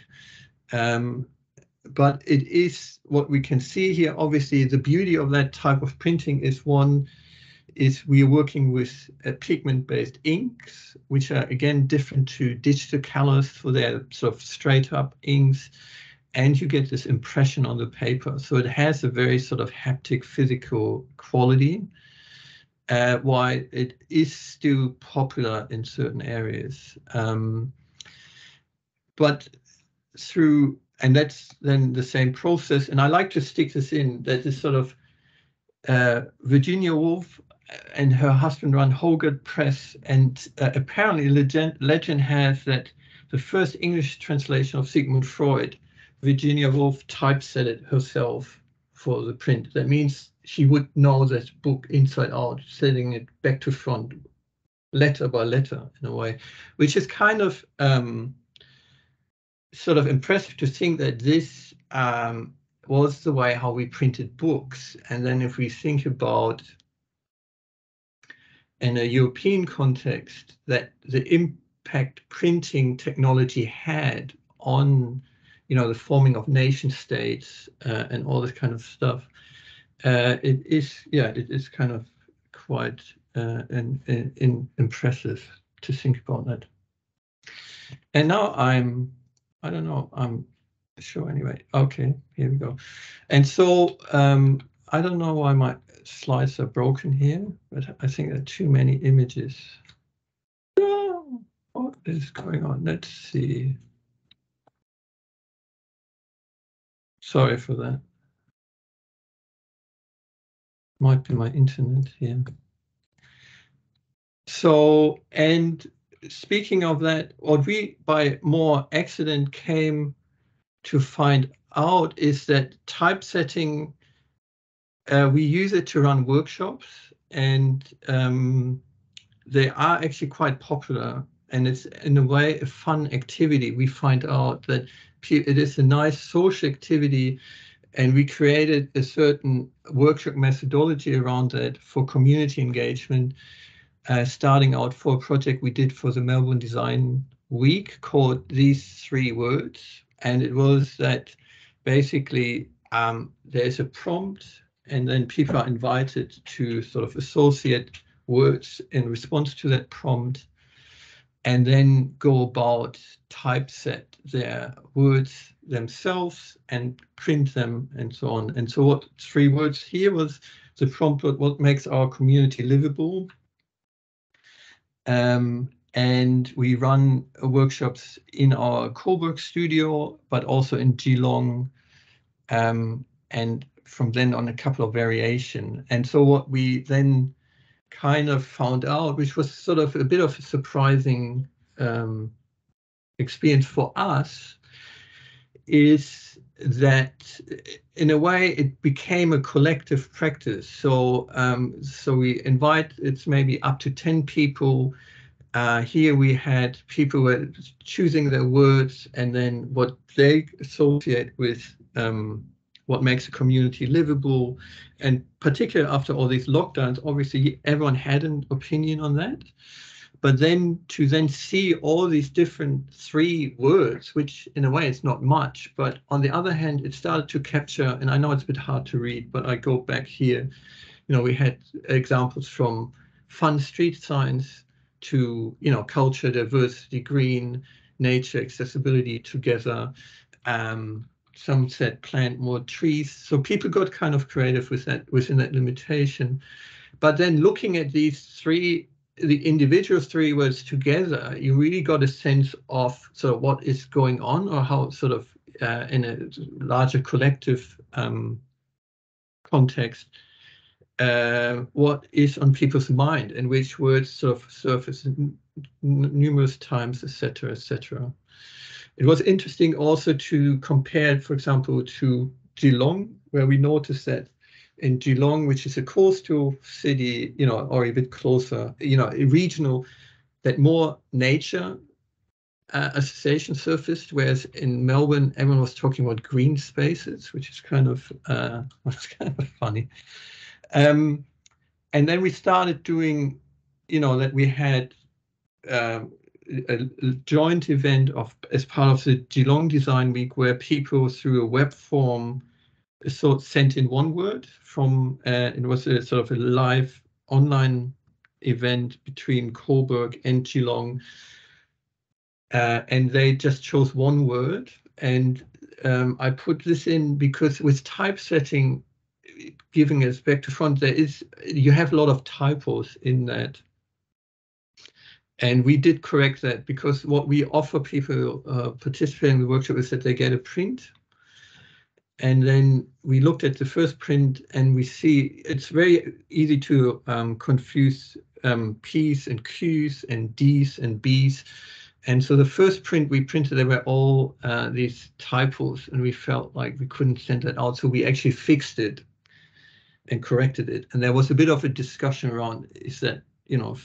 But it is what we can see here. Obviously, the beauty of that type of printing is we are working with pigment-based inks, which are again different to digital colors, so they're sort of straight up inks, and you get this impression on the paper. So it has a very sort of haptic physical quality, while it is still popular in certain areas. But and that's then the same process. And I like to stick this in, that is sort of Virginia Woolf and her husband run Hogarth Press, and apparently legend has that the first English translation of Sigmund Freud, Virginia Woolf typeset it herself for the print. That means she would know that book inside out, setting it back to front, letter by letter in a way, which is kind of sort of impressive to think that this was the way how we printed books. And then if we think about in a European context, that the impact printing technology had on, the forming of nation states and all this kind of stuff, it is kind of quite impressive to think about that. And now I'm sure anyway. Okay, here we go. And so I don't know why my slides are broken here, but I think there are too many images. Oh, what is going on? Let's see. Sorry for that. Might be my internet here. So, and speaking of that, what we by more accident came to find out is that typesetting, we use it to run workshops, and they are actually quite popular, and it's in a way a fun activity. We find out that it is a nice social activity, and we created a certain workshop methodology around that for community engagement, starting out for a project we did for the Melbourne Design Week called These 3 Words. And it was that basically there's a prompt, and then people are invited to sort of associate words in response to that prompt, and then go about typeset their words themselves and print them and so on. And so what 3 words here was the prompt, what makes our community livable? And we run workshops in our Coburg studio, but also in Geelong, and from then on a couple of variation. And so what we then kind of found out, which was sort of a bit of a surprising experience for us, is that in a way it became a collective practice. So so we invite, it's maybe up to 10 people. Here we had people who were choosing their words and then what they associate with what makes a community livable. And particularly after all these lockdowns, obviously everyone had an opinion on that. But then to then see all these different 3 words, which in a way it's not much, but on the other hand, it started to capture, and I know it's a bit hard to read, but I go back here, we had examples from fun street signs to, culture, diversity, green, nature, accessibility together. Some said plant more trees. So people got kind of creative with that, within that limitation. But then looking at these three, the individual 3 words together, you really got a sense of sort of what is going on, or how sort of in a larger collective context, what is on people's mind and which words sort of surface numerous times, etc., etc. It was interesting also to compare, for example, to Geelong, where we noticed that in Geelong, which is a coastal city, you know, or a bit closer, you know, regional, that more nature association surfaced, whereas in Melbourne, everyone was talking about green spaces, which is kind of funny. And then we started doing, you know, that we had a joint event as part of the Geelong Design Week, where people through a web form sent in one word from, it was a sort of a live online event between Coburg and Geelong, and they just chose one word. And I put this in because with typesetting, giving us back to front, you have a lot of typos in that. And we did correct that, because what we offer people participating in the workshop is that they get a print. And then we looked at the first print, and we see it's very easy to confuse P's and Q's and D's and B's. And so the first print we printed, they were all these typos, and we felt like we couldn't send that out. So we actually fixed it and corrected it. And there was a bit of a discussion around, is that, you know,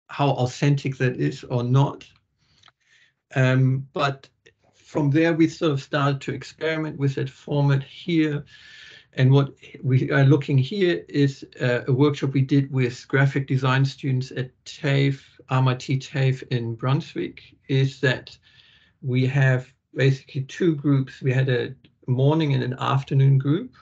how authentic that is or not. But from there, we sort of started to experiment with that format here. And what we are looking here is a workshop we did with graphic design students at TAFE, RMIT TAFE in Brunswick, is that we have basically 2 groups. We had a morning and an afternoon group.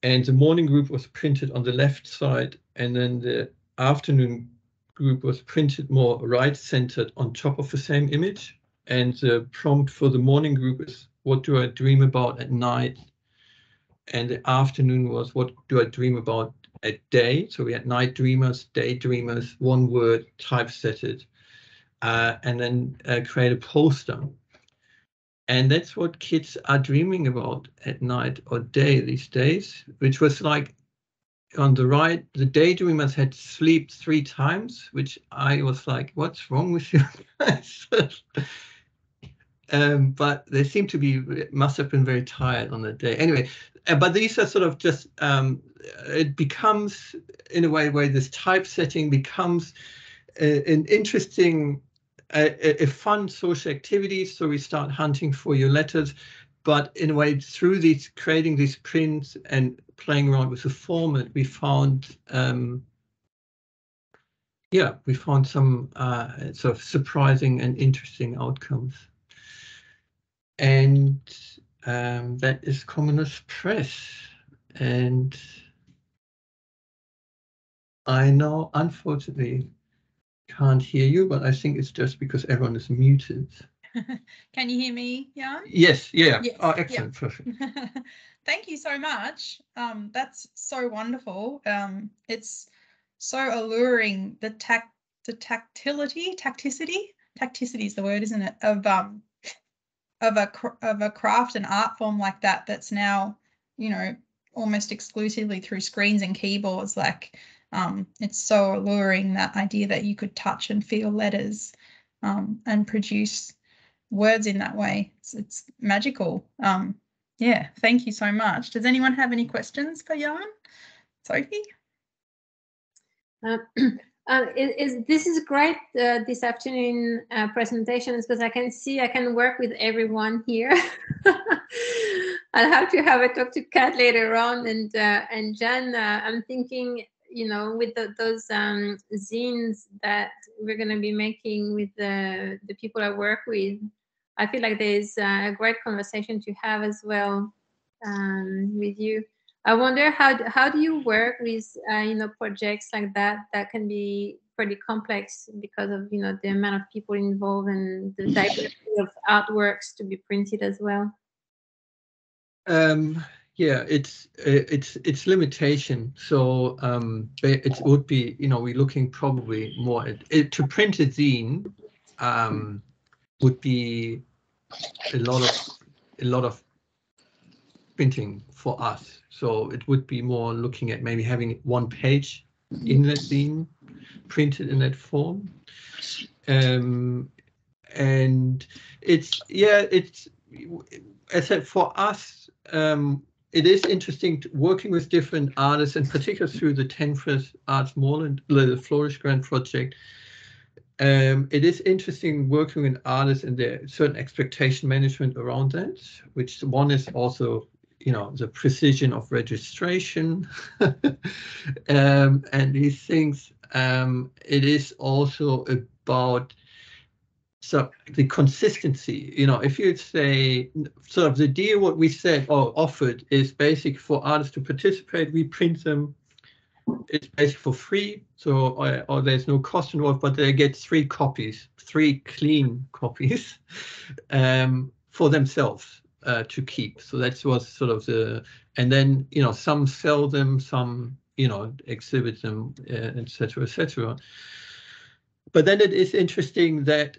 And the morning group was printed on the left side, and then the afternoon group was printed more right-centered on top of the same image. And the prompt for the morning group is, what do I dream about at night? And the afternoon was, what do I dream about at day? So we had night dreamers, day dreamers, one word, typesetted, and then create a poster. And that's what kids are dreaming about at night or day these days, which was like, on the right, the daydreamers had slept 3 times, which I was like, what's wrong with you guys? But they seem to be, must have been very tired on that day. Anyway, but these are sort of just, it becomes, in a way, where this typesetting becomes an interesting, a fun social activity. So we start hunting for your letters, but in a way, through these, creating these prints and playing around with the format, we found, we found some sort of surprising and interesting outcomes. And that is Communist Press. And I now, unfortunately, can't hear you, but I think it's just because everyone is muted.
Can you hear me, Yeung?
Yes, yeah.
Yes,
Oh, excellent, perfect.
Thank you so much. That's so wonderful. It's so alluring, the tacticity is the word, isn't it? Of a craft and art form like that, that's now, you know, almost exclusively through screens and keyboards. Like, it's so alluring, that idea that you could touch and feel letters and produce words in that way. It's magical. Yeah, thank you so much. Does anyone have any questions for Yeung? Sofie?
This is great, this afternoon presentations, because I can work with everyone here. I'll have to have a talk to Kat later on, and Jan, I'm thinking, you know, with those zines that we're going to be making with the people I work with, I feel like there's a great conversation to have as well with you. I wonder how do you work with you know, projects like that can be pretty complex because of the amount of people involved and the diversity of artworks to be printed as well.
Yeah, it's limitation. So it would be, we're looking probably more at it, to print a zine would be a lot of printing for us. So it would be more looking at maybe having one page in that zine printed in that form. And it's as I said, for us, it is interesting working with different artists, and particularly through the 10th Arts Moreland, the Flourish Grant project. It is interesting working with artists and their certain expectation management around that, which one is also, the precision of registration and these things. It is also about the consistency. If you say sort of the deal, what we said or offered is basic for artists to participate. We print them. It's basically for free, so or there's no cost involved, but they get 3 copies, 3 clean copies for themselves to keep. So that was sort of and then some sell them, some exhibit them, etc., etc. But then it is interesting that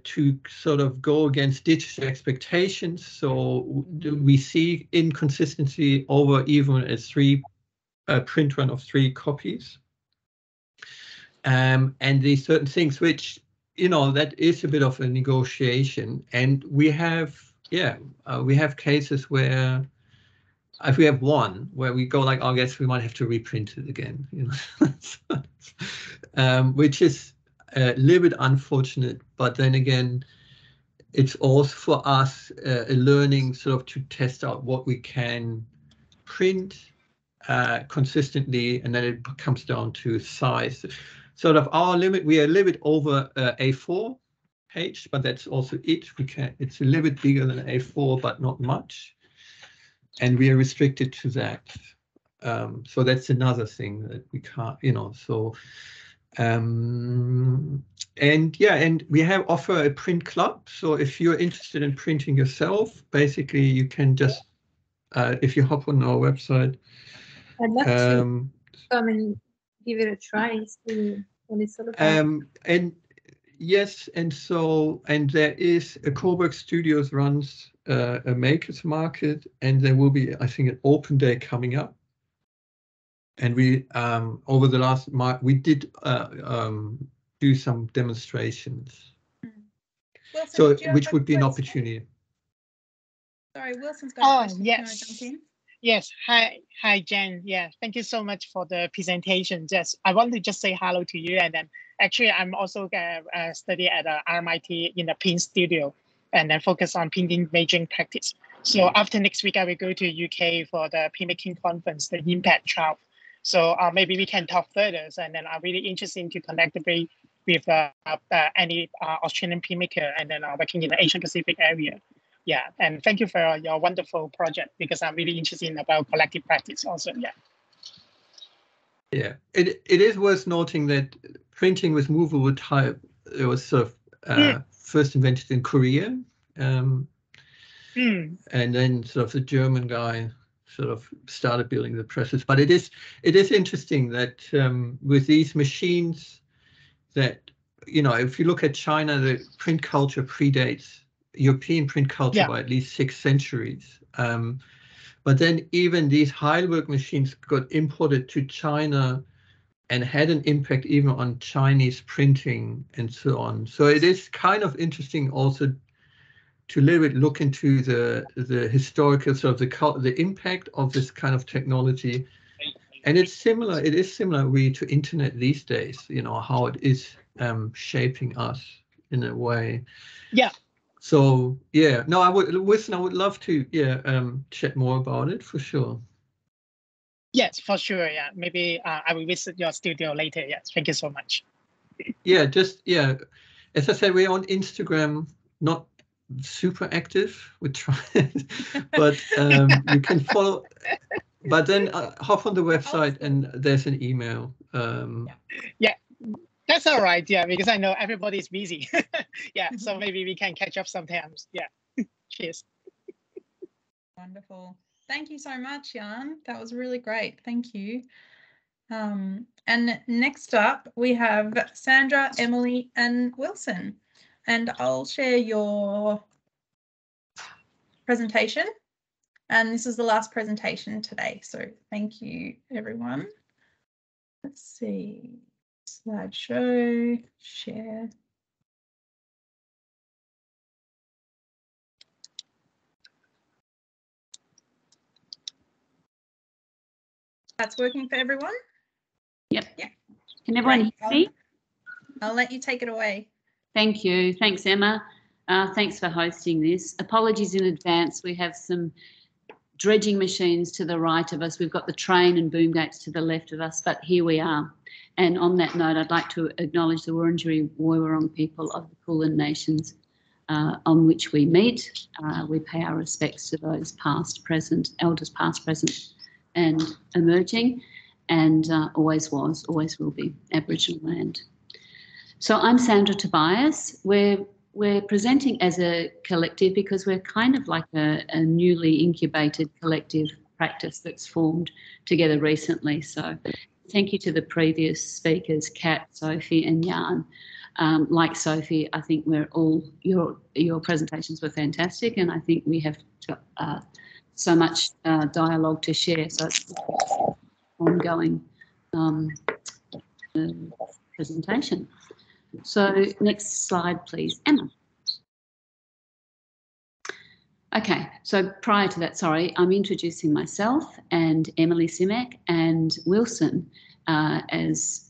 to sort of go against digital expectations. So we see inconsistency over even a print run of 3 copies. And these certain things which, that is a bit of a negotiation. And we have cases where if we have one where we go like, I guess we might have to reprint it again, which is a little bit unfortunate. But then again, it's also for us a learning sort of to test out what we can print consistently, and then it comes down to size. Sort of our limit, we are a little bit over A4 page, but that's also it. It's a little bit bigger than A4, but not much, and we are restricted to that. So that's another thing that we can't, so. And we offer a print club. So if you're interested in printing yourself, basically you can just if you hop on our website.
I'd love to come and give it a try. See what it's all about.
And yes, and there is a Coburg Studios runs a makers market, and there will be, I think, an open day coming up. And we over the last month we did do some demonstrations.
Wilson,
So
which
would be an opportunity.
Sorry, Wilson's got a question.
Yes.
Can I jump in?
Yes. Hi, Jen. Yeah, thank you so much for the presentation. Just I want to just say hello to you, and then actually I'm also study at RMIT in the print studio, and then focus on printing making practice. So after next week, I will go to UK for the printmaking conference, the Impact 12. So maybe we can talk further, and then I'm really interested to connect with any Australian printmaker, and then working in the Asian Pacific area. Yeah, and thank you for your wonderful project, because I'm really interested about collective practice also.
Yeah, it is worth noting that printing with movable type, it was sort of first invented in Korea, and then sort of the German guy sort of started building the presses. But it is interesting that with these machines, that if you look at China, the print culture predates European print culture by at least 6 centuries. But then even these Heidelberg machines got imported to China and had an impact even on Chinese printing and so on. So it is kind of interesting also to a little bit look into the historical sort of the impact of this kind of technology. And it is similar really to internet these days, how it is shaping us in a way.
Yeah.
So yeah, no, I would love to chat more about it for sure.
Yes, for sure. Yeah, maybe I will visit your studio later. Yes, thank you so much.
Yeah, as I said, we're on Instagram, not super active. We try, but you can follow. But then hop on the website and there's an email.
Yeah. That's all right, yeah, because I know everybody's busy. Yeah, so maybe we can catch up sometimes. Yeah, cheers.
Wonderful. Thank you so much, Yeung. That was really great. Thank you. And next up, we have Sandra, Emily, and Wilson. And I'll share your presentation. And this is the last presentation today. So thank you, everyone. Let's see. Slideshow, share. That's working for everyone?
Yep.
Yeah.
Can everyone hear me?
I'll let you take it away.
Thank you. Thanks, Emma. Thanks for hosting this. Apologies in advance. We have some dredging machines to the right of us. We've got the train and boom gates to the left of us, but here we are. And on that note, I'd like to acknowledge the Wurundjeri Woiwurrung people of the Kulin Nations on which we meet. We pay our respects to those past, present, elders past, present and emerging, and always was, always will be Aboriginal land. So I'm Sandra Tobias. We're presenting as a collective because we're kind of like a newly incubated collective practice that's formed together recently. So thank you to the previous speakers, Kat, Sofie and Yeung. Like Sofie, I think we're all, your presentations were fantastic, and I think we have got so much dialogue to share. So it's ongoing presentation. So next slide, please, Emma. Okay, so prior to that, sorry, I'm introducing myself and Emily Simek and Wilson as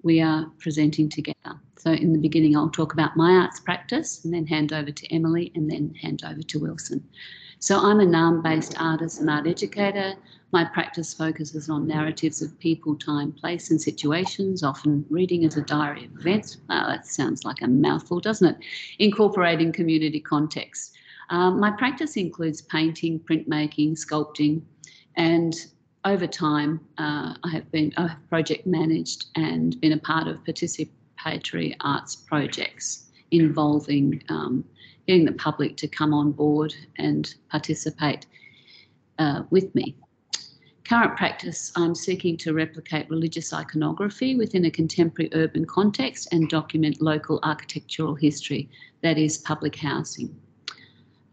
we are presenting together. So in the beginning, I'll talk about my arts practice and then hand over to Emily and then hand over to Wilson. So I'm a Naarm-based artist and art educator. My practice focuses on narratives of people, time, place and situations, often reading as a diary of events. Oh, that sounds like a mouthful, doesn't it? Incorporating community context. My practice includes painting, printmaking, sculpting, and over time I have project managed and been a part of participatory arts projects involving getting the public to come on board and participate with me. Current practice, I'm seeking to replicate religious iconography within a contemporary urban context and document local architectural history, that is public housing.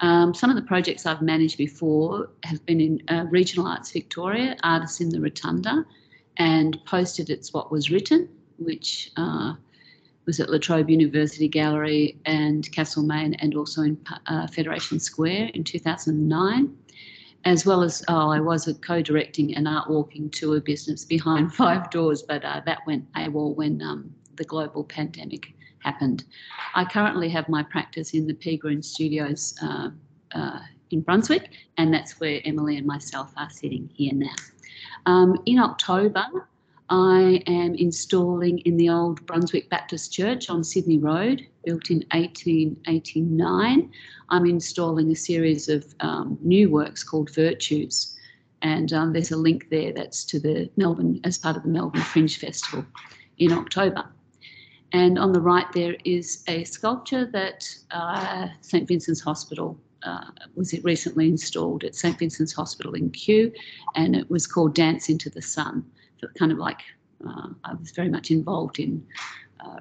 Some of the projects I've managed before have been in Regional Arts Victoria, Artists in the Rotunda, and posted It's What Was Written, which was at La Trobe University Gallery and Castlemaine, and also in Federation Square in 2009. As well as, I was co-directing an art walking tour business behind 5 doors, but that went AWOL when the global pandemic happened. I currently have my practice in the Peagreen Studios in Brunswick, and that's where Emily and myself are sitting here now. In October, I am installing in the old Brunswick Baptist Church on Sydney Road, built in 1889. I'm installing a series of new works called Virtues, and there's a link there that's to the Melbourne, as part of the Melbourne Fringe Festival in October. And on the right there is a sculpture that St Vincent's Hospital was recently installed at St Vincent's Hospital in Kew, and it was called Dance into the Sun. So kind of like I was very much involved in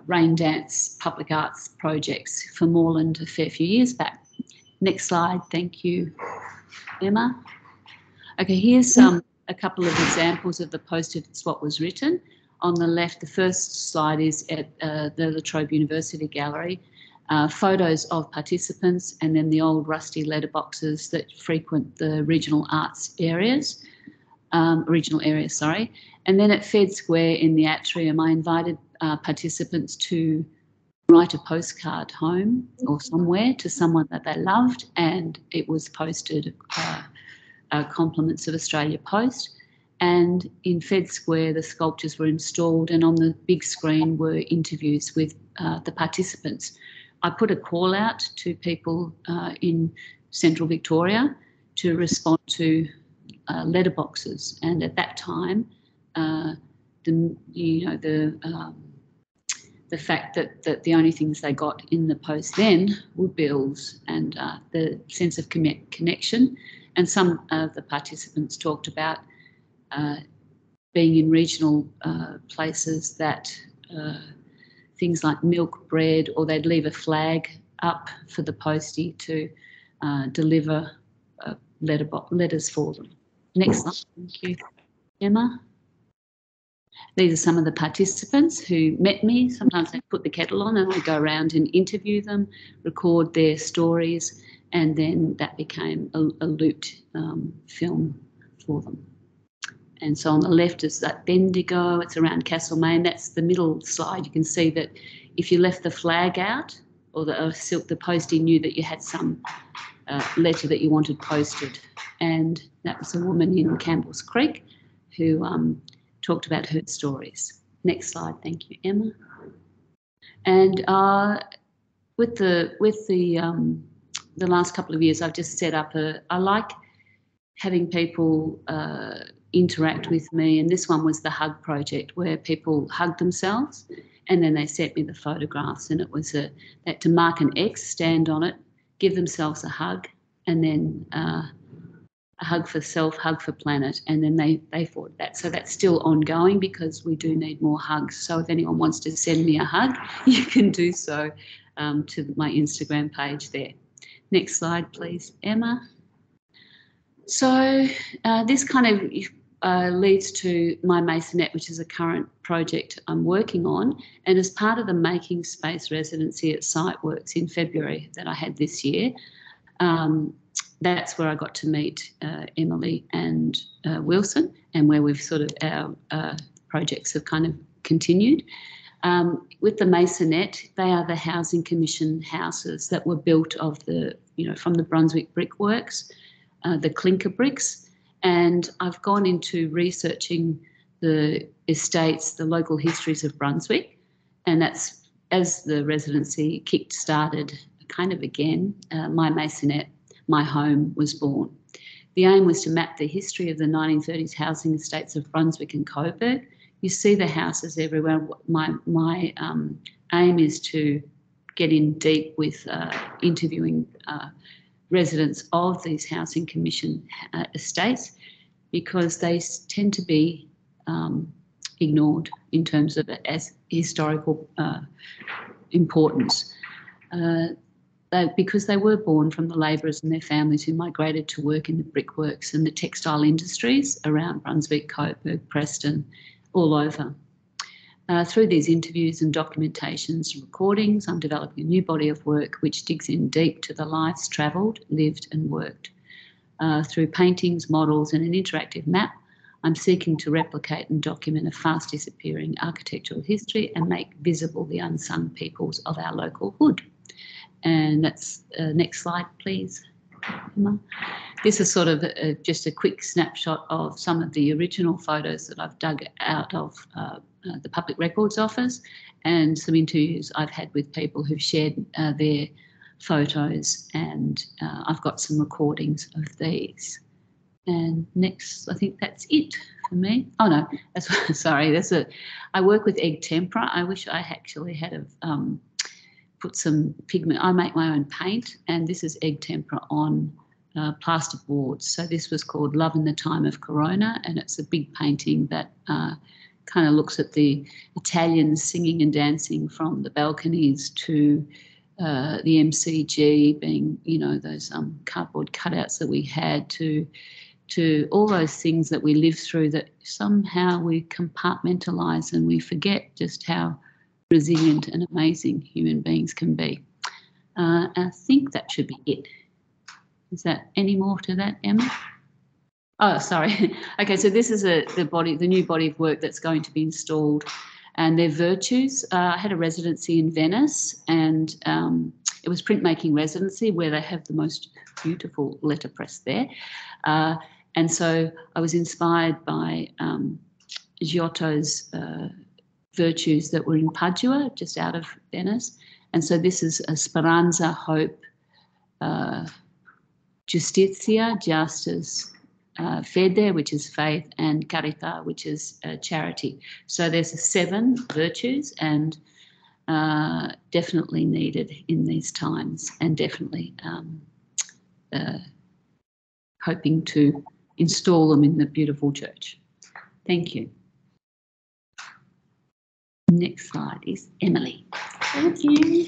rain dance public arts projects for Moreland a fair few years back. Next slide, thank you, Emma. Okay, here's a couple of examples of the posted It's What Was Written. On the left, the first slide is at the La Trobe University Gallery, photos of participants, and then the old rusty letterboxes that frequent the regional areas. And then at Fed Square in the atrium, I invited participants to write a postcard home or somewhere to someone that they loved, and it was posted Compliments of Australia Post. And in Fed Square, the sculptures were installed, and on the big screen were interviews with the participants. I put a call out to people in Central Victoria to respond to letterboxes, and at that time, the the fact that the only things they got in the post then were bills and the sense of connection. And some of the participants talked about being in regional places that things like milk, bread, or they'd leave a flag up for the postie to deliver letters for them. Next slide, thank you, Emma. These are some of the participants who met me. Sometimes they put the kettle on and I go around and interview them, record their stories, and then that became a looped film for them. And so on the left is that Bendigo, it's around Castlemaine. That's the middle slide. You can see that if you left the flag out or the postie knew that you had some letter that you wanted posted. And that was a woman in Campbell's Creek who talked about her stories. Next slide, thank you, Emma. And with the last couple of years, I've just set up I like having people interact with me, and this one was the hug project where people hugged themselves and then they sent me the photographs, and it was that to mark an X, stand on it, give themselves a hug, and then a hug for self, hug for planet, and then they forward that. So that's still ongoing because we do need more hugs. So if anyone wants to send me a hug, you can do so to my Instagram page there. Next slide, please, Emma. So this kind of leads to my Masonette, which is a current project I'm working on. And as part of the Making Space residency at SiteWorks in February that I had this year, that's where I got to meet Emily and Wilson, and where we've sort of our projects have kind of continued. With the Masonette, they are the Housing Commission houses that were built of from the Brunswick brickworks, the clinker bricks. And I've gone into researching the estates, the local histories of Brunswick, and that's as the residency started kind of again, my Masonette, my home was born. The aim was to map the history of the 1930s housing estates of Brunswick and Coburg. You see the houses everywhere. My aim is to get in deep with interviewing residents of these Housing Commission estates, because they tend to be ignored in terms of as historical importance. Because they were born from the labourers and their families who migrated to work in the brickworks and the textile industries around Brunswick, Coburg, Preston, all over. Through these interviews and documentations and recordings, I'm developing a new body of work which digs in deep to the lives travelled, lived and worked. Through paintings, models and an interactive map, I'm seeking to replicate and document a fast disappearing architectural history and make visible the unsung peoples of our local hood. And that's next slide, please, Emma. This is sort of just a quick snapshot of some of the original photos that I've dug out of the Public Records Office, and some interviews I've had with people who've shared their photos, and I've got some recordings of these. And next, I think that's it for me. Oh no, sorry, I work with egg tempera. I wish I actually had put some pigment. I make my own paint, and this is egg tempera on plaster boards. So this was called Love in the Time of Corona, and it's a big painting that kind of looks at the Italians singing and dancing from the balconies to the MCG being, those cardboard cutouts that we had, to all those things that we live through that somehow we compartmentalise and we forget just how resilient and amazing human beings can be. I think that should be it. Is that any more to that, Emma? Oh, sorry. Okay, so this is the new body of work that's going to be installed, and their virtues. I had a residency in Venice, and it was printmaking residency where they have the most beautiful letterpress there. And so I was inspired by Giotto's virtues that were in Padua, just out of Venice. And so this is Speranza, hope, Justitia, justice, fede, which is faith, and carita, which is charity. So there's 7 virtues, and definitely needed in these times, and definitely hoping to install them in the beautiful church. Thank you. Next slide is Emily.
Thank you.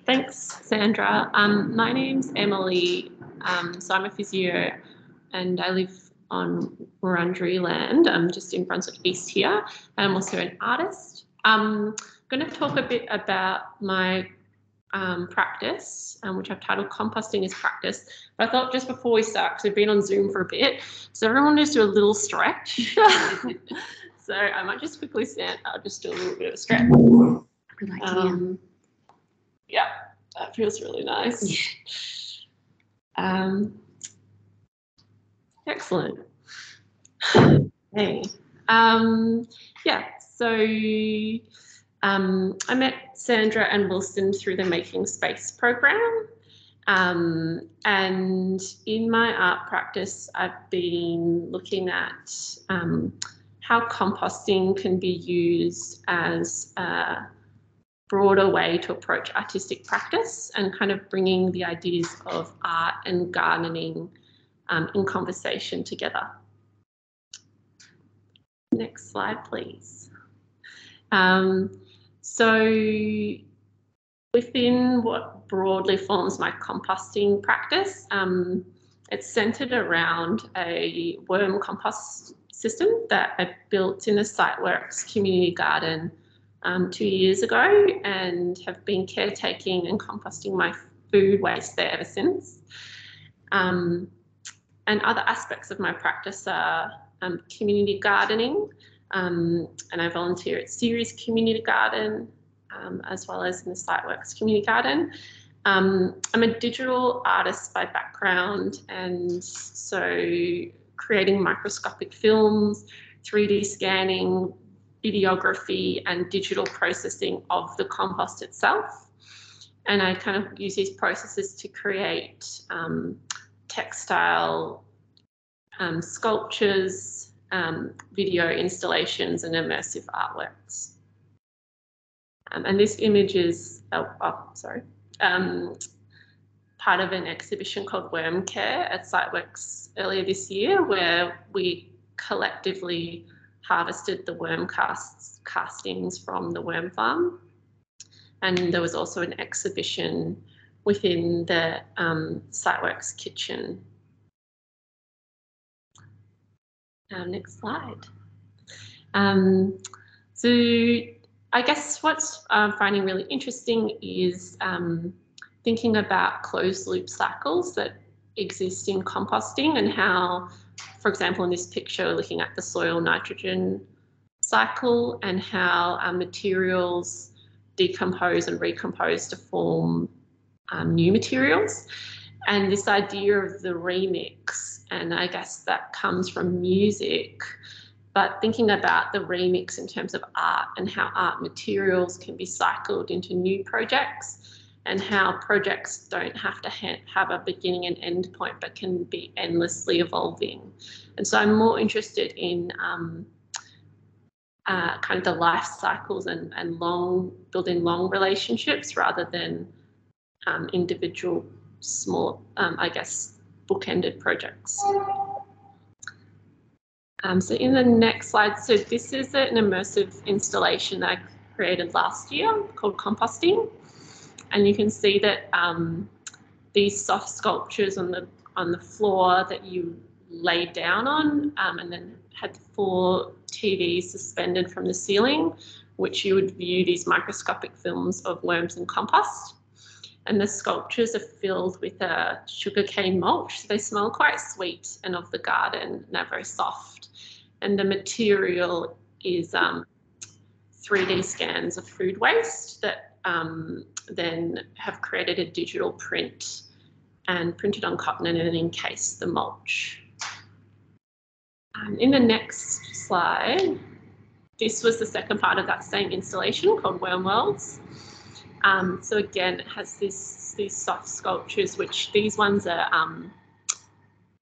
Thanks, Sandra. My name's Emily. So I'm a physio and I live on Wurundjeri land. I'm just in Brunswick East here. I'm also an artist. I'm going to talk a bit about my practice, which I've titled Composting is Practice. But I thought just before we start, because we've been on Zoom for a bit, so everyone just do a little stretch. So I might just quickly stand. I'll just do a little bit of a stretch.
Good idea.
Yeah, that feels really nice. Excellent. Hey. Yeah, so I met Sandra and Wilson through the Making Space program. And in my art practice, I've been looking at how composting can be used as a broader way to approach artistic practice and kind of bringing the ideas of art and gardening in conversation together. Next slide, please. So within what broadly forms my composting practice, it's centered around a worm compost system that I built in the SiteWorks community garden 2 years ago, and have been caretaking and composting my food waste there ever since. And other aspects of my practice are community gardening, and I volunteer at Ceres Community Garden, as well as in the SiteWorks Community Garden. I'm a digital artist by background, and so creating microscopic films, 3D scanning, videography and digital processing of the compost itself. And I kind of use these processes to create textile sculptures, video installations and immersive artworks. And this image is, part of an exhibition called Worm Care at SiteWorks earlier this year, where we collectively harvested the worm castings from the worm farm. And there was also an exhibition within the SiteWorks kitchen. Next slide. So I guess what's I'm finding really interesting is thinking about closed loop cycles that exist in composting, and how, for example, in this picture, looking at the soil nitrogen cycle and how materials decompose and recompose to form new materials. And this idea of the remix, and I guess that comes from music, but thinking about the remix in terms of art and how art materials can be cycled into new projects, and how projects don't have to have a beginning and end point, but can be endlessly evolving. And so I'm more interested in kind of the life cycles and building long relationships rather than individual small, I guess, bookended projects. So in the next slide, so this is an immersive installation that I created last year called Composting. And you can see that these soft sculptures on the floor that you laid down on, and then had 4 TVs suspended from the ceiling, which you would view these microscopic films of worms and compost. And the sculptures are filled with a sugarcane mulch, so they smell quite sweet and of the garden, and they're very soft. And the material is 3D scans of food waste that then have created a digital print and printed on cotton and then encased the mulch. In the next slide, this was the second part of that same installation called Worm Worlds. So again, it has these soft sculptures, which these ones are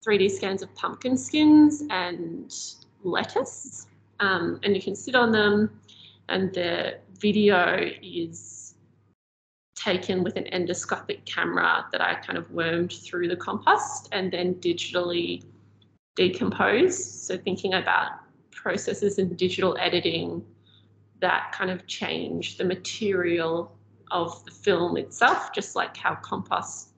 3D scans of pumpkin skins and lettuce, and you can sit on them, and the video is taken with an endoscopic camera that I kind of wormed through the compost and then digitally decomposed. So thinking about processes in digital editing that kind of change the material of the film itself, just like how compost,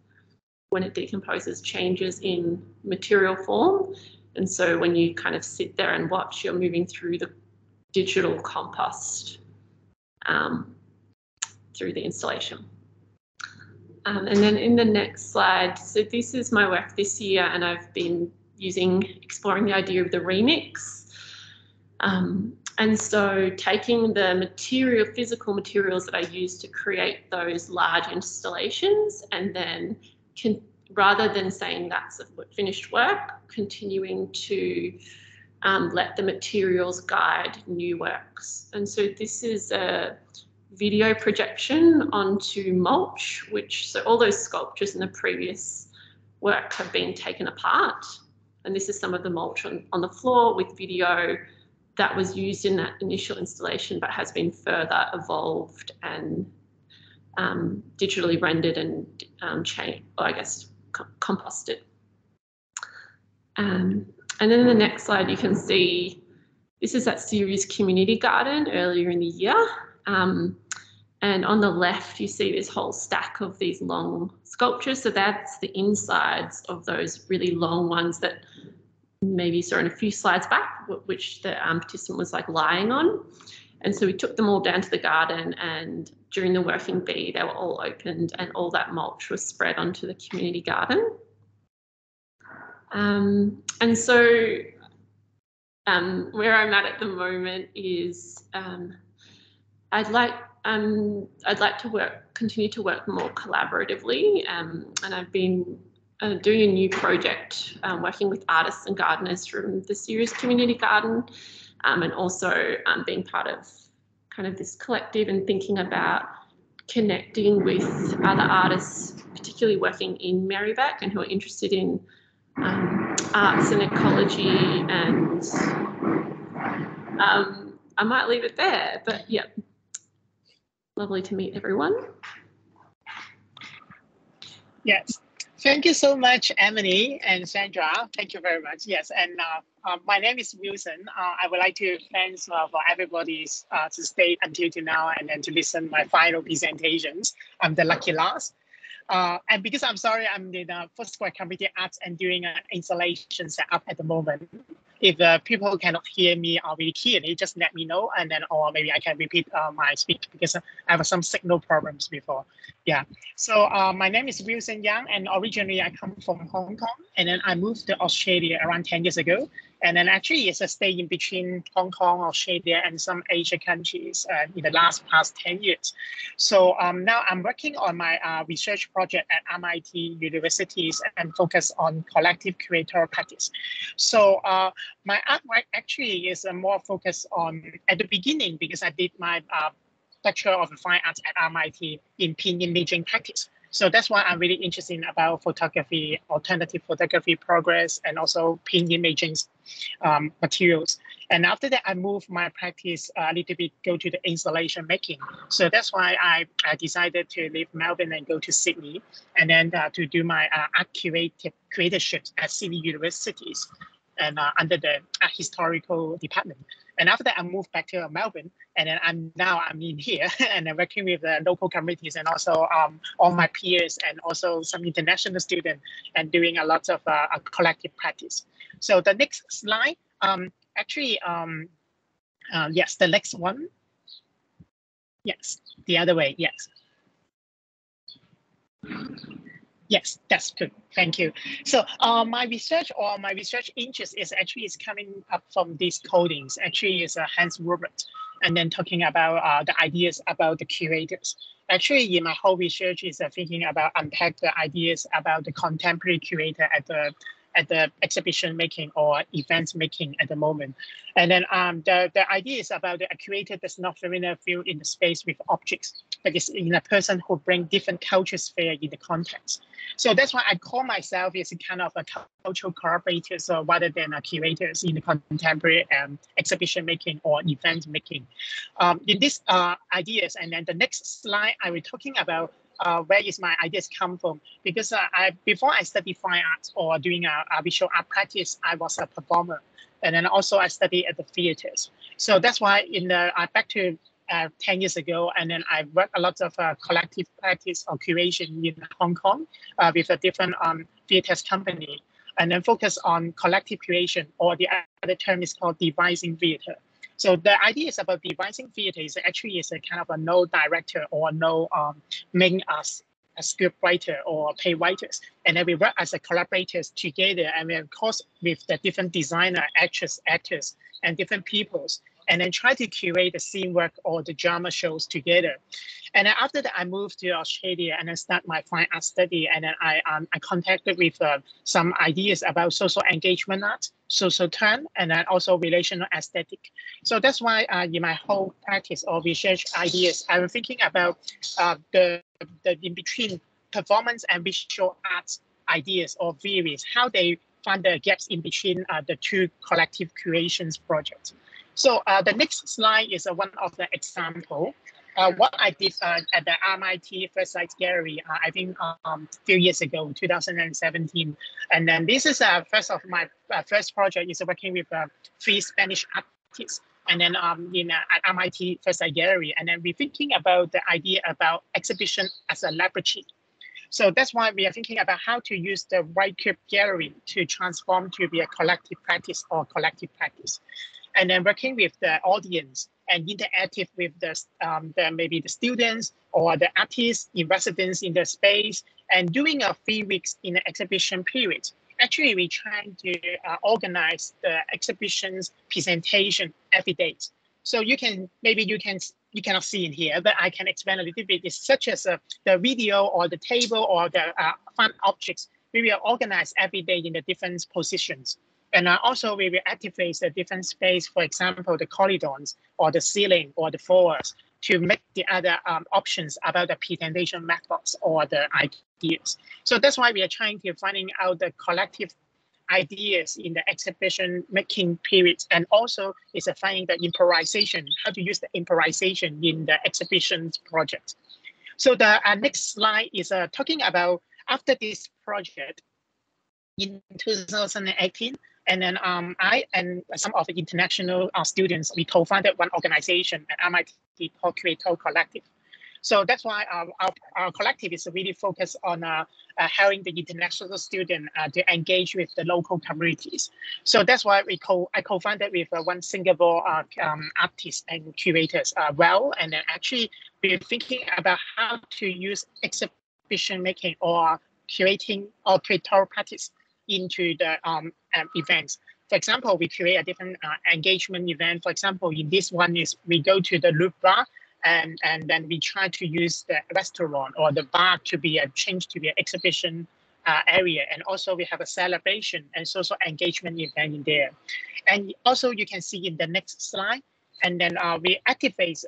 when it decomposes, changes in material form. And so when you kind of sit there and watch, you're moving through the digital compost through the installation. And then in the next slide, so this is my work this year, and I've been exploring the idea of the remix. And so taking the physical materials that I use to create those large installations, and then rather than saying that's a finished work, continuing to let the materials guide new works. And so this is a video projection onto mulch, so all those sculptures in the previous work have been taken apart. And this is some of the mulch on the floor with video that was used in that initial installation, but has been further evolved and digitally rendered and composted. And then in the next slide, you can see this is that series community garden earlier in the year. And on the left, you see this whole stack of these long sculptures. So that's the insides of those really long ones that maybe you saw in a few slides back, which the participant was like lying on. And so we took them all down to the garden, and during the working bee, they were all opened and all that mulch was spread onto the community garden. And so where I'm at the moment is I'd like to continue to work more collaboratively, and I've been doing a new project working with artists and gardeners from the series community garden, and also being part of kind of this collective and thinking about connecting with other artists, particularly working in Merri-bek and who are interested in arts and ecology. And I might leave it there, but yeah, lovely to meet everyone.
Yes. Thank you so much, Emily and Sandra. Thank you very much. Yes, and my name is Wilson. I would like to thank for everybody to stay until now and then to listen my final presentations. I'm the lucky last. And because I'm sorry, I'm in the first square committee arts and doing an installation setup at the moment. If people cannot hear me really clearly, just let me know, and then or maybe I can repeat my speech because I have some signal problems before. Yeah. So my name is Wilson Yeung, and originally I come from Hong Kong, and then I moved to Australia around 10 years ago. And then actually it's a stay in between Hong Kong, Australia, and some Asian countries in the past 10 years. So now I'm working on my research project at MIT universities and focus on collective curatorial practice. So my artwork actually is more focused on, at the beginning, because I did my Bachelor of Fine Arts at MIT in pin imaging practice. So that's why I'm really interested about photography, alternative photography progress, and also pin imaging materials. And after that, I moved my practice a little bit, go to the installation making. So that's why I decided to leave Melbourne and go to Sydney, and then to do my art curatorship at Sydney universities and under the historical department. And after that, I moved back to Melbourne, and then I'm in here and I'm working with the local communities and also all my peers and also some international students and doing a lot of collective practice. So the next slide, yes, the next one. Yes, the other way, yes. Yes, that's good. Thank you. So my research interest is coming up from these codings. Actually, it's Hans Robert, and then talking about the ideas about the curators. Actually, in my whole research is thinking about unpack the ideas about the contemporary curator at the exhibition making or events making at the moment. And then the idea is about the curator does not familiar feel in the space with objects, but it's in a person who bring different culture sphere in the context. So that's why I call myself as a kind of a cultural collaborator, so rather than a curators in the contemporary exhibition making or event making. In these ideas, and then the next slide, I will talking about where is my ideas come from? Because before I studied fine arts or doing a visual art practice, I was a performer, and then also I studied at the theaters. So that's why back to 10 years ago, and then I worked a lot of collective practice or curation in Hong Kong with a different theaters company, and then focus on collective curation, or the other term is called devising theater. So the idea is about devising theater is actually is a kind of a no director or no main a script writer or play writers, and then we work as a collaborators together, and we of course with the different designer, actors, and different peoples, and then try to curate the scene work or the drama shows together. And then after that, I moved to Australia and then start my fine art study. And then I contacted with some ideas about social engagement art, social turn, and then also relational aesthetic. So that's why in my whole practice or research ideas, I'm thinking about the in between performance and visual arts ideas or theories, how they find the gaps in between the two collective creations projects. So the next slide is one of the example. What I did at the RMIT First Sight Gallery, I think a few years ago, 2017. And then this is first of my first project is working with 3 Spanish artists. And then at RMIT First Sight Gallery. And then we're thinking about the idea about exhibition as a laboratory. So that's why we are thinking about how to use the White Cube Gallery to transform to be a collective practice or collective practice. And then working with the audience and interactive with maybe the students or the artists in residence in the space, and doing a 3 weeks in the exhibition period. Actually, we're trying to organize the exhibition's presentation every day. So you cannot see it here, but I can explain a little bit. It's such as the video or the table or the fun objects. We will organize every day in the different positions. And also we will activate the different space, for example, the corridors or the ceiling or the floors, to make the other options about the presentation methods or the ideas. So that's why we are trying to finding out the collective ideas in the exhibition making period, and also is finding the improvisation, how to use the improvisation in the exhibitions project. So the next slide is talking about after this project in 2018. And then I and some of the international students, we co-founded one organization at MIT called Creator Collective. So that's why our collective is really focused on helping the international student to engage with the local communities. So that's why I co-founded with one Singapore artist and curators, and then actually we're thinking about how to use exhibition making or curating or creator practice into the events. For example, we create a different engagement event. For example, in this one is we go to the Louvre and then we try to use the restaurant or the bar to be changed to be an exhibition area. And also we have a celebration and social engagement event in there. And also you can see in the next slide, and then we activate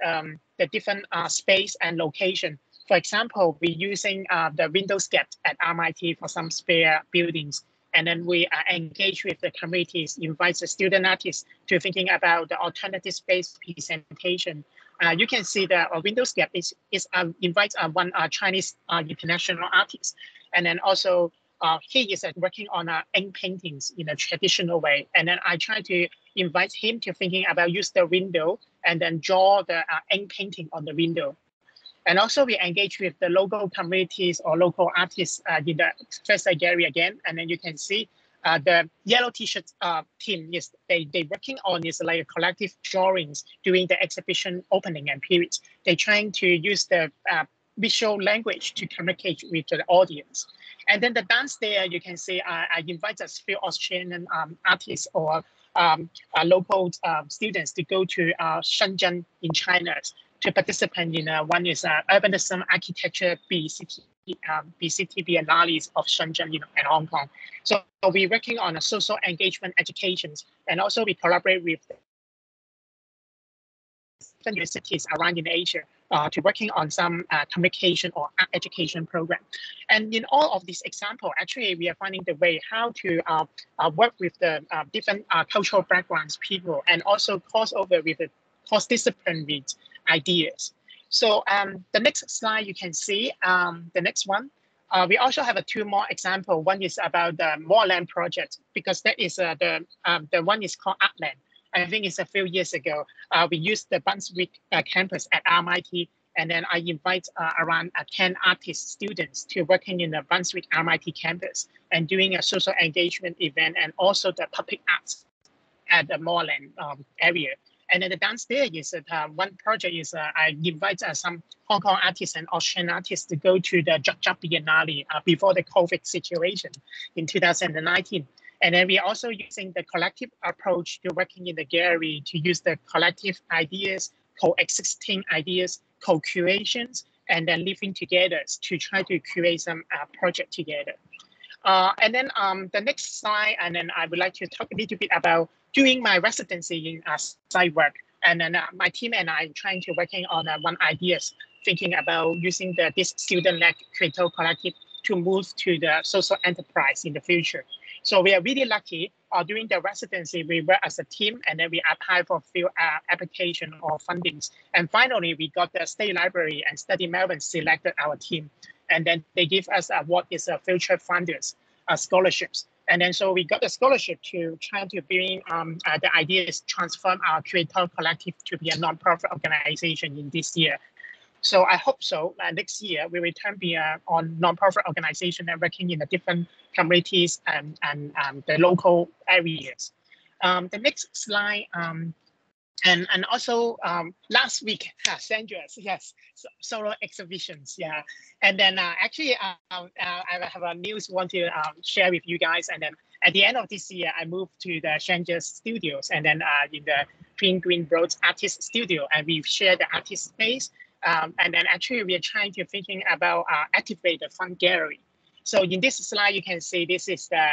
the different space and location. For example, we're using the Windowscape at MIT for some spare buildings. And then we engage with the communities, invite the student artists to thinking about the alternative space presentation. You can see that Windowscape invites one Chinese international artist. And then also he is working on ink paintings in a traditional way. And then I try to invite him to thinking about use the window and then draw the ink painting on the window. And also we engage with the local communities or local artists in the First Sight Gallery again. And then you can see the yellow t-shirt team is they working on is like collective drawings during the exhibition opening and period. They're trying to use the visual language to communicate with the audience. And then the dance there, you can see I invite a few Australian artists or local students to go to Shenzhen in China to participate in one is urbanism architecture BCT Biennales of Shenzhen, and Hong Kong. So we're working on a social engagement educations, and also we collaborate with different universities around in Asia to working on some communication or education program. And in all of these examples, actually, we are finding the way how to work with the different cultural backgrounds people, and also cross over with the cross-disciplinary ideas. So the next slide you can see, the next one. We also have two more examples. One is about the Moreland project, because that is the one is called Artland. I think it's a few years ago. We used the Brunswick campus at RMIT, and then I invite around 10 artist students to working in the Brunswick RMIT campus and doing a social engagement event and also the public arts at the Moreland area. And then the downstairs is one project is I invite some Hong Kong artists and Australian artists to go to the Zhangjiang Biennale before the COVID situation in 2019. And then we're also using the collective approach to working in the gallery to use the collective ideas, coexisting ideas, co-curations, and then living together to try to create some project together. And then the next slide, and then I would like to talk a little bit about doing my residency in site work. And then my team and I trying to working on one ideas, thinking about using this student-led creative collective to move to the social enterprise in the future. So we are really lucky. During the residency, we work as a team, and then we apply for a few application or fundings. And finally, we got the State Library and Study Melbourne selected our team. And then they give us what is a future funders scholarships. And then so we got the scholarship to try to bring the ideas, transform our creative collective to be a nonprofit organization in this year. So I hope so. Next year, we will be on nonprofit organization and working in the different communities and the local areas. The next slide, and also last week, Sandra's, yes, solo exhibitions, yeah. And then actually, I have a news want to share with you guys. And then at the end of this year, I moved to the Sandra's studios, and then in the Twin Green Road Artist Studio, and we share the artist space. And then actually we are trying to thinking about activate the fund gallery. So in this slide, you can see this is the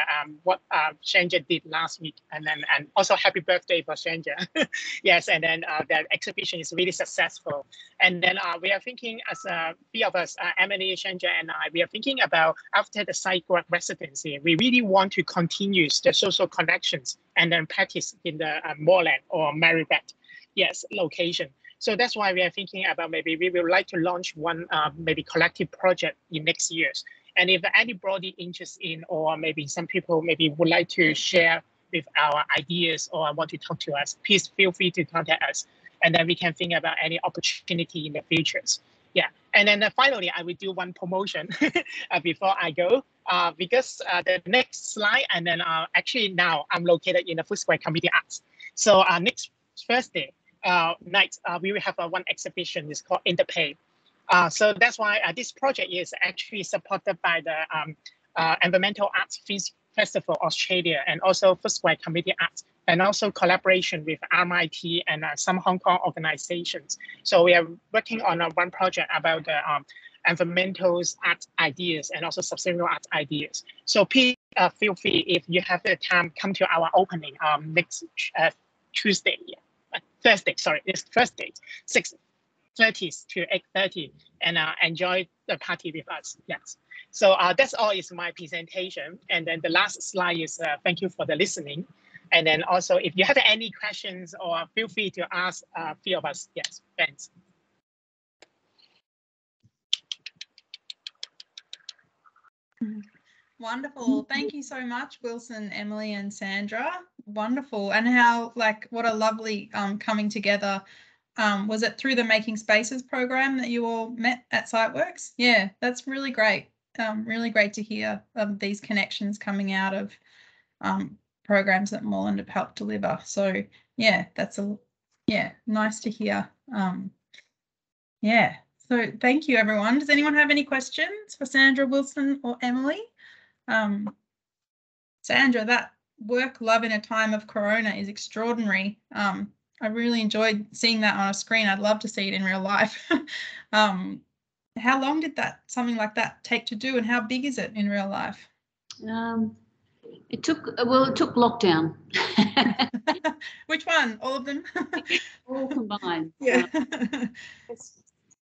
what Sandra did last week, and also happy birthday for Sandra. Yes, and then the exhibition is really successful. And then we are thinking as three of us, Emily, Sandra, and I, we are thinking about after the site work residency, we really want to continue the social connections and then practice in the Moreland or Merri-bek, yes, location. So that's why we are thinking about maybe we would like to launch one maybe collective project in next years. And if anybody interested in, or maybe some people maybe would like to share with our ideas or want to talk to us, please feel free to contact us. And then we can think about any opportunity in the futures. Yeah, and then finally, I will do one promotion before I go, because the next slide, and then actually now I'm located in the Food Square Community Arts. So next Thursday night, we will have one exhibition. It's called Interpay. So that's why this project is actually supported by the Environmental Arts Festival Australia and also Food Square Community Arts, and also collaboration with RMIT and some Hong Kong organizations. So we are working on one project about the environmental art ideas and also sustainable art ideas. So please feel free, if you have the time, come to our opening next Tuesday. Yeah. Thursday, sorry, it's Thursday, 6:30 to 8:30, and enjoy the party with us. Yes. So that's all is my presentation. And then the last slide is thank you for the listening. And then also, if you have any questions, or feel free to ask a few of us. Yes, thanks.
Wonderful. Thank you so much, Wilson, Emily, and Sandra. Wonderful. And how, like, what a lovely coming together. Was it through the Making Spaces program that you all met at SiteWorks? Yeah, that's really great. Really great to hear of these connections coming out of programs that Moreland have helped deliver. So yeah, that's nice to hear. Yeah. So thank you, everyone. Does anyone have any questions for Sandra, Wilson, or Emily? Sandra, that work love in a time of Corona is extraordinary. I really enjoyed seeing that on a screen. I'd love to see it in real life. How long did something like that take to do, and how big is it in real life?
It took lockdown.
Which one? All of them?
All combined.
Yeah.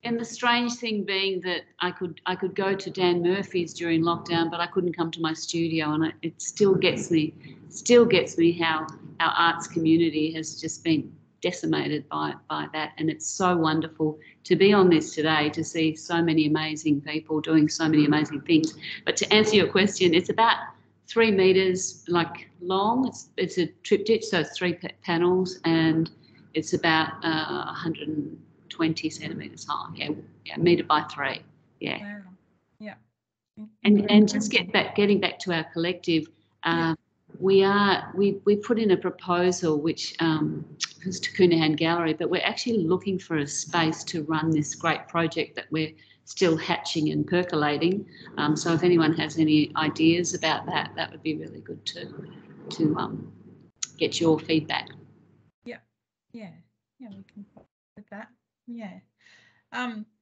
And the strange thing being that I could go to Dan Murphy's during lockdown, but I couldn't come to my studio, and it still gets me how our arts community has just been decimated by that. And it's so wonderful to be on this today, to see so many amazing people doing so many amazing things. But to answer your question, it's about 3 meters long. It's a triptych, so it's 3 panels, and it's about 120 centimeters high. Yeah, meter by 3. Yeah.
Wow. Yeah.
And just getting back to our collective, we put in a proposal which was to Coonahan Gallery, but we're actually looking for a space to run this great project that we're still hatching and percolating. So if anyone has any ideas about that, that would be really good to get your feedback.
Yeah, we can pop with that. Yeah.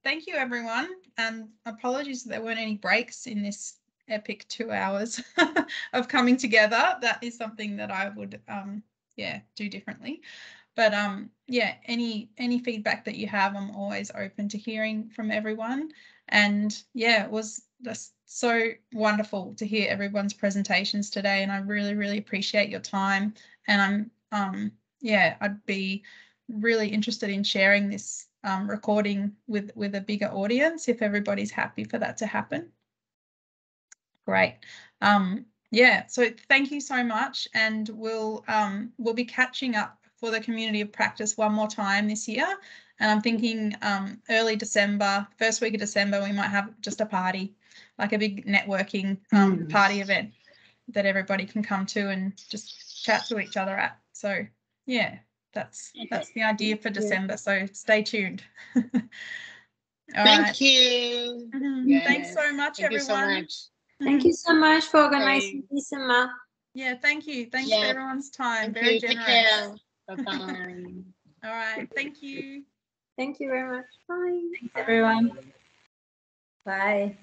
Thank you, everyone. And apologies that there weren't any breaks in this epic 2 hours of coming together. That is something that I would, do differently. But any feedback that you have, I'm always open to hearing from everyone. And yeah, it was just so wonderful to hear everyone's presentations today. And I really, really appreciate your time. And I'd be really interested in sharing this recording with a bigger audience if everybody's happy for that to happen. Great. So thank you so much, and we'll be catching up for the community of practice one more time this year. And I'm thinking early December, first week of December, we might have just a party, like a big networking party event that everybody can come to and just chat to each other at. So yeah, that's the idea for December. So stay tuned.
Thank you.
Yes. Thanks so much,
Thank
everyone.
You so much.
Thank you so much for organizing this, Emma.
Yeah, thank you. Thanks for everyone's time.
Thank
Very
you.
generous.
Take care. Bye-bye.
All right. Thank you.
Thank you very much. Bye.
Thanks, everyone. Bye.